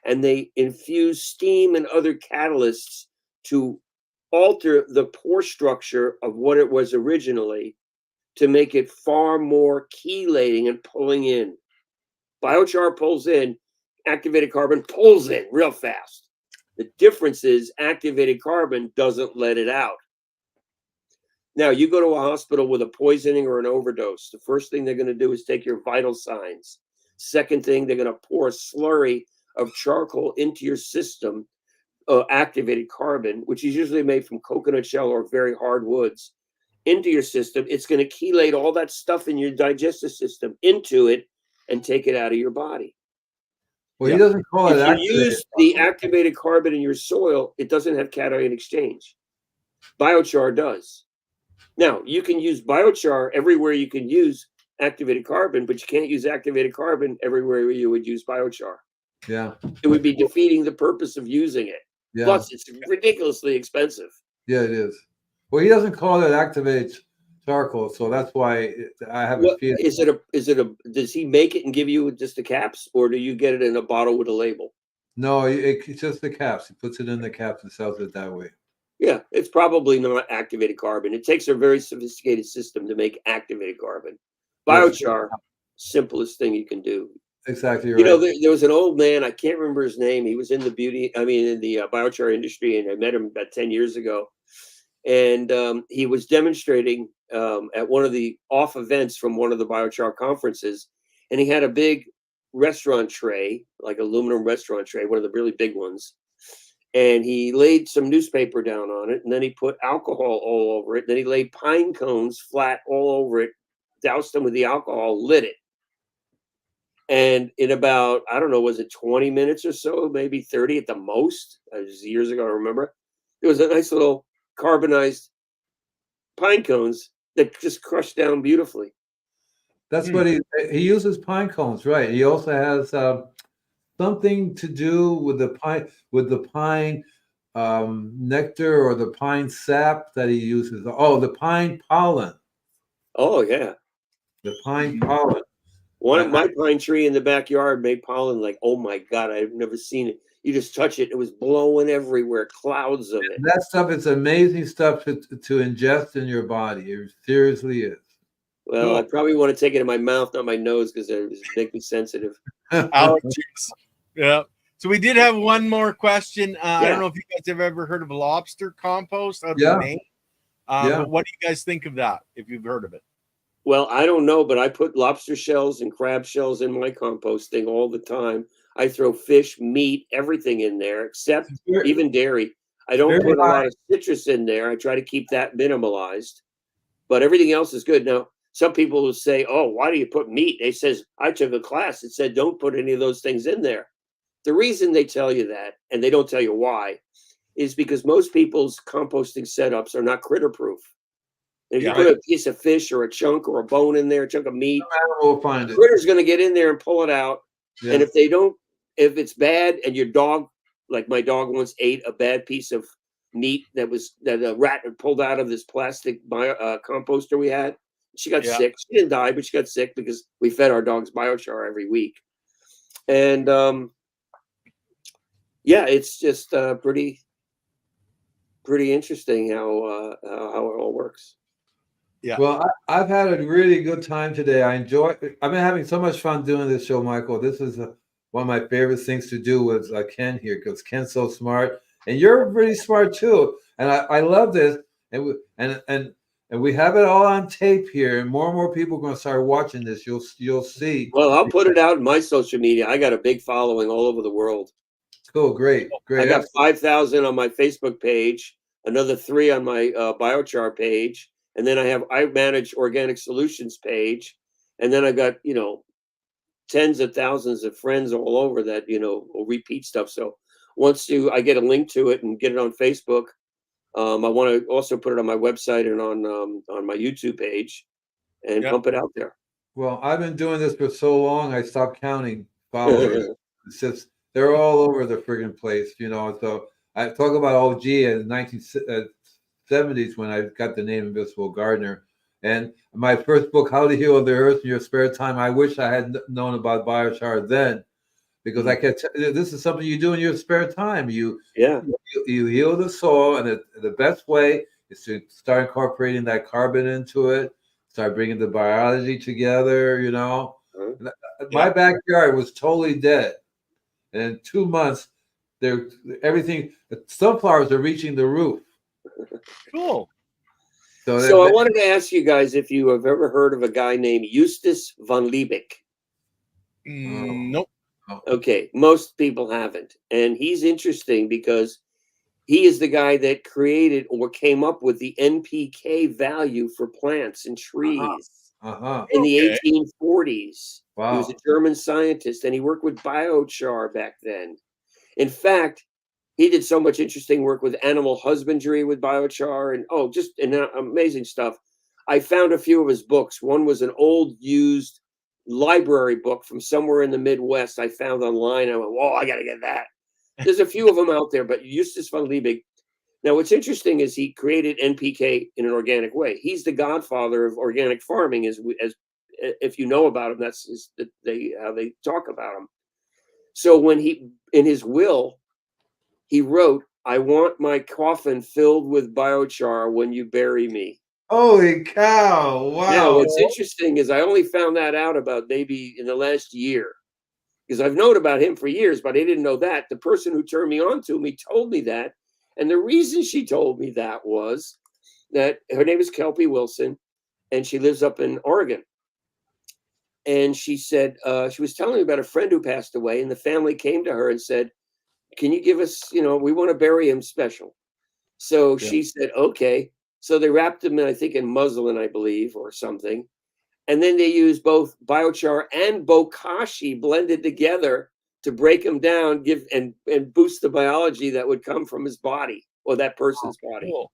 and they infuse steam and other catalysts to alter the pore structure of what it was originally to make it far more chelating and pulling in. Biochar pulls in, activated carbon pulls in real fast. The difference is activated carbon doesn't let it out. Now, you go to a hospital with a poisoning or an overdose. The first thing they're going to do is take your vital signs. Second thing, they're going to pour a slurry of charcoal into your system, activated carbon, which is usually made from coconut shell or very hard woods, into your system. It's going to chelate all that stuff in your digestive system into it and take it out of your body. well, he doesn't call it If you activated. use the activated carbon in your soil, it doesn't have cation exchange. Biochar does. Now, you can use biochar everywhere you can use activated carbon, but you can't use activated carbon everywhere you would use biochar. Yeah, It would be defeating the purpose of using it. yeah, Plus, it's ridiculously expensive. yeah, it is. Well, he doesn't call it activated charcoal, so that's why I have a What feeling. does he make it and give you just the caps, or do you get it in a bottle with a label? No, it's just the caps. He puts it in the caps and sells it that way. Yeah, it's probably not activated carbon. It takes a very sophisticated system to make activated carbon. Biochar, simplest thing you can do. Exactly right. You know, there was an old man, I can't remember his name. He was in the biochar industry, and I met him about 10 years ago. And he was demonstrating at one of the off events from one of the biochar conferences. And he had a big restaurant tray, like aluminum restaurant tray, one of the really big ones. And he laid some newspaper down on it, and then he put alcohol all over it. Then he laid pine cones flat all over it, doused them with the alcohol, lit it. And in about, I don't know, was it 20 minutes or so, maybe 30 at the most? It was years ago, I remember. There was a nice little carbonized pine cones that just crushed down beautifully. That's what he uses pine cones, right? He also has something to do with the pine nectar or the pine sap that he uses. Oh, the pine pollen. Oh yeah, The pine pollen. my pine tree in the backyard made pollen like, oh my God, I've never seen it. You just touch it, it was blowing everywhere, clouds of it. That stuff, it's amazing stuff to ingest in your body. It seriously is. Well, I probably want to take it in my mouth, not my nose, because it make me sensitive. Allergies. Yeah. So we did have one more question. I don't know if you guys have ever heard of lobster compost out of Maine. But what do you guys think of that, if you've heard of it? Well, I don't know, but I put lobster shells and crab shells in my compost thing all the time. I throw fish, meat, everything in there, except even dairy. I don't put a lot of citrus in there. I try to keep that minimalized, but everything else is good. Now, some people will say, oh, why do you put meat? They says, I took a class that said, don't put any of those things in there. The reason they tell you that, and they don't tell you why, is because most people's composting setups are not critter proof. If you put a piece of fish or a chunk or a bone in there, a chunk of meat, we'll find the critter's going to get in there and pull it out. Yeah. And if it's bad, and your dog, like my dog once ate a bad piece of meat that a rat had pulled out of this plastic composter we had, she got sick. She didn't die, but she got sick because we fed our dogs biochar every week. And it's just pretty interesting how it all works. Yeah. Well, I've had a really good time today. I've been having so much fun doing this show, Michael. This is one of my favorite things to do with Ken here, because Ken's so smart, and you're pretty smart too. And I love this, and we have it all on tape here, and more people are going to start watching this. You'll see. Well, I'll put it out in my social media. I got a big following all over the world. Cool, great. I got 5,000 on my Facebook page, another 3 on my biochar page, and then I manage organic solutions page, and then I got tens of thousands of friends all over that will repeat stuff. So once I get a link to it and get it on Facebook, I want to also put it on my website and on my YouTube page and pump it out there. Well, I've been doing this for so long, I stopped counting followers. It's just they're all over the friggin' place, So I talk about OG in the 1970s when I got the name Invisible Gardener. And my first book, How to Heal the Earth in Your Spare Time, I wish I had known about biochar then, because I can this is something you do in your spare time. You heal the soil, and the best way is to start incorporating that carbon into it, start bringing the biology together, My backyard was totally dead. And in 2 months, everything, sunflowers are reaching the roof. Cool. So I wanted to ask you guys if you have ever heard of a guy named Justus von Liebig. Nope. Okay, most people haven't. And he's interesting because he is the guy that created or came up with the NPK value for plants and trees in the 1840s. Wow. He was a German scientist, and he worked with biochar back then. In fact, he did so much interesting work with animal husbandry with biochar and just amazing stuff. I found a few of his books. One was an old used library book from somewhere in the Midwest I found online. I went, whoa, I got to get that. There's a few of them out there, but Justus von Liebig. Now, what's interesting is he created NPK in an organic way. He's the godfather of organic farming, as if you know about him, that's how they talk about him. So when in his will, he wrote, "I want my coffin filled with biochar when you bury me." Holy cow! Wow. Now, what's interesting is I only found that out about maybe in the last year, because I've known about him for years, but I didn't know that. The person who turned me on to him, he told me that. And the reason she told me that was that her name is Kelpie Wilson, and she lives up in Oregon. And she said, she was telling me about a friend who passed away, and the family came to her and said, "Can you give us, we want to bury him special." So she said, okay. So they wrapped him in, I think, in muslin, I believe, or something. And then they used both biochar and bokashi blended together to break him down, and boost the biology that would come from his body or that person's body. Cool.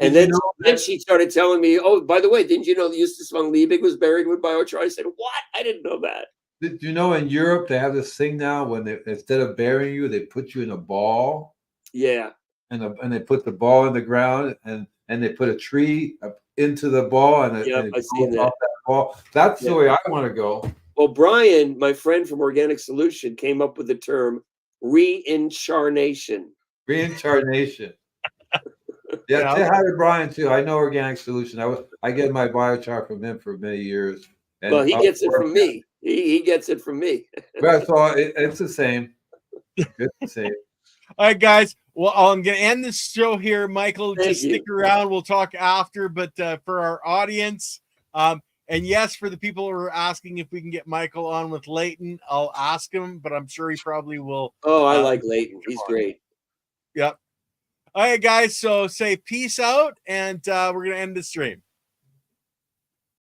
And then she started telling me, "Oh, by the way, didn't you know that Justus von Liebig was buried with biochar?" I said, "What? I didn't know that." Did you know in Europe they have this thing now when instead of burying you, they put you in a ball? Yeah. And they put the ball in the ground and they put a tree into the ball and I've seen that. Ball. That's the way I want to go. Well, Brian, my friend from Organic Solution, came up with the term reincarnation. Reincarnation. Yeah, say hi to Brian too. I know Organic Solution. I get my biochar from him for many years. And well, he gets it from me. He gets it from me. Right, so it's the same. It's the same. All right, guys. Well, I'm going to end this show here. Michael, just stick around. We'll talk after. But for our audience, and yes, for the people who are asking if we can get Michael on with Leighton, I'll ask him, but I'm sure he probably will. Oh, I like Leighton. He's great. Yep. All right, guys. So say peace out, and we're going to end the stream.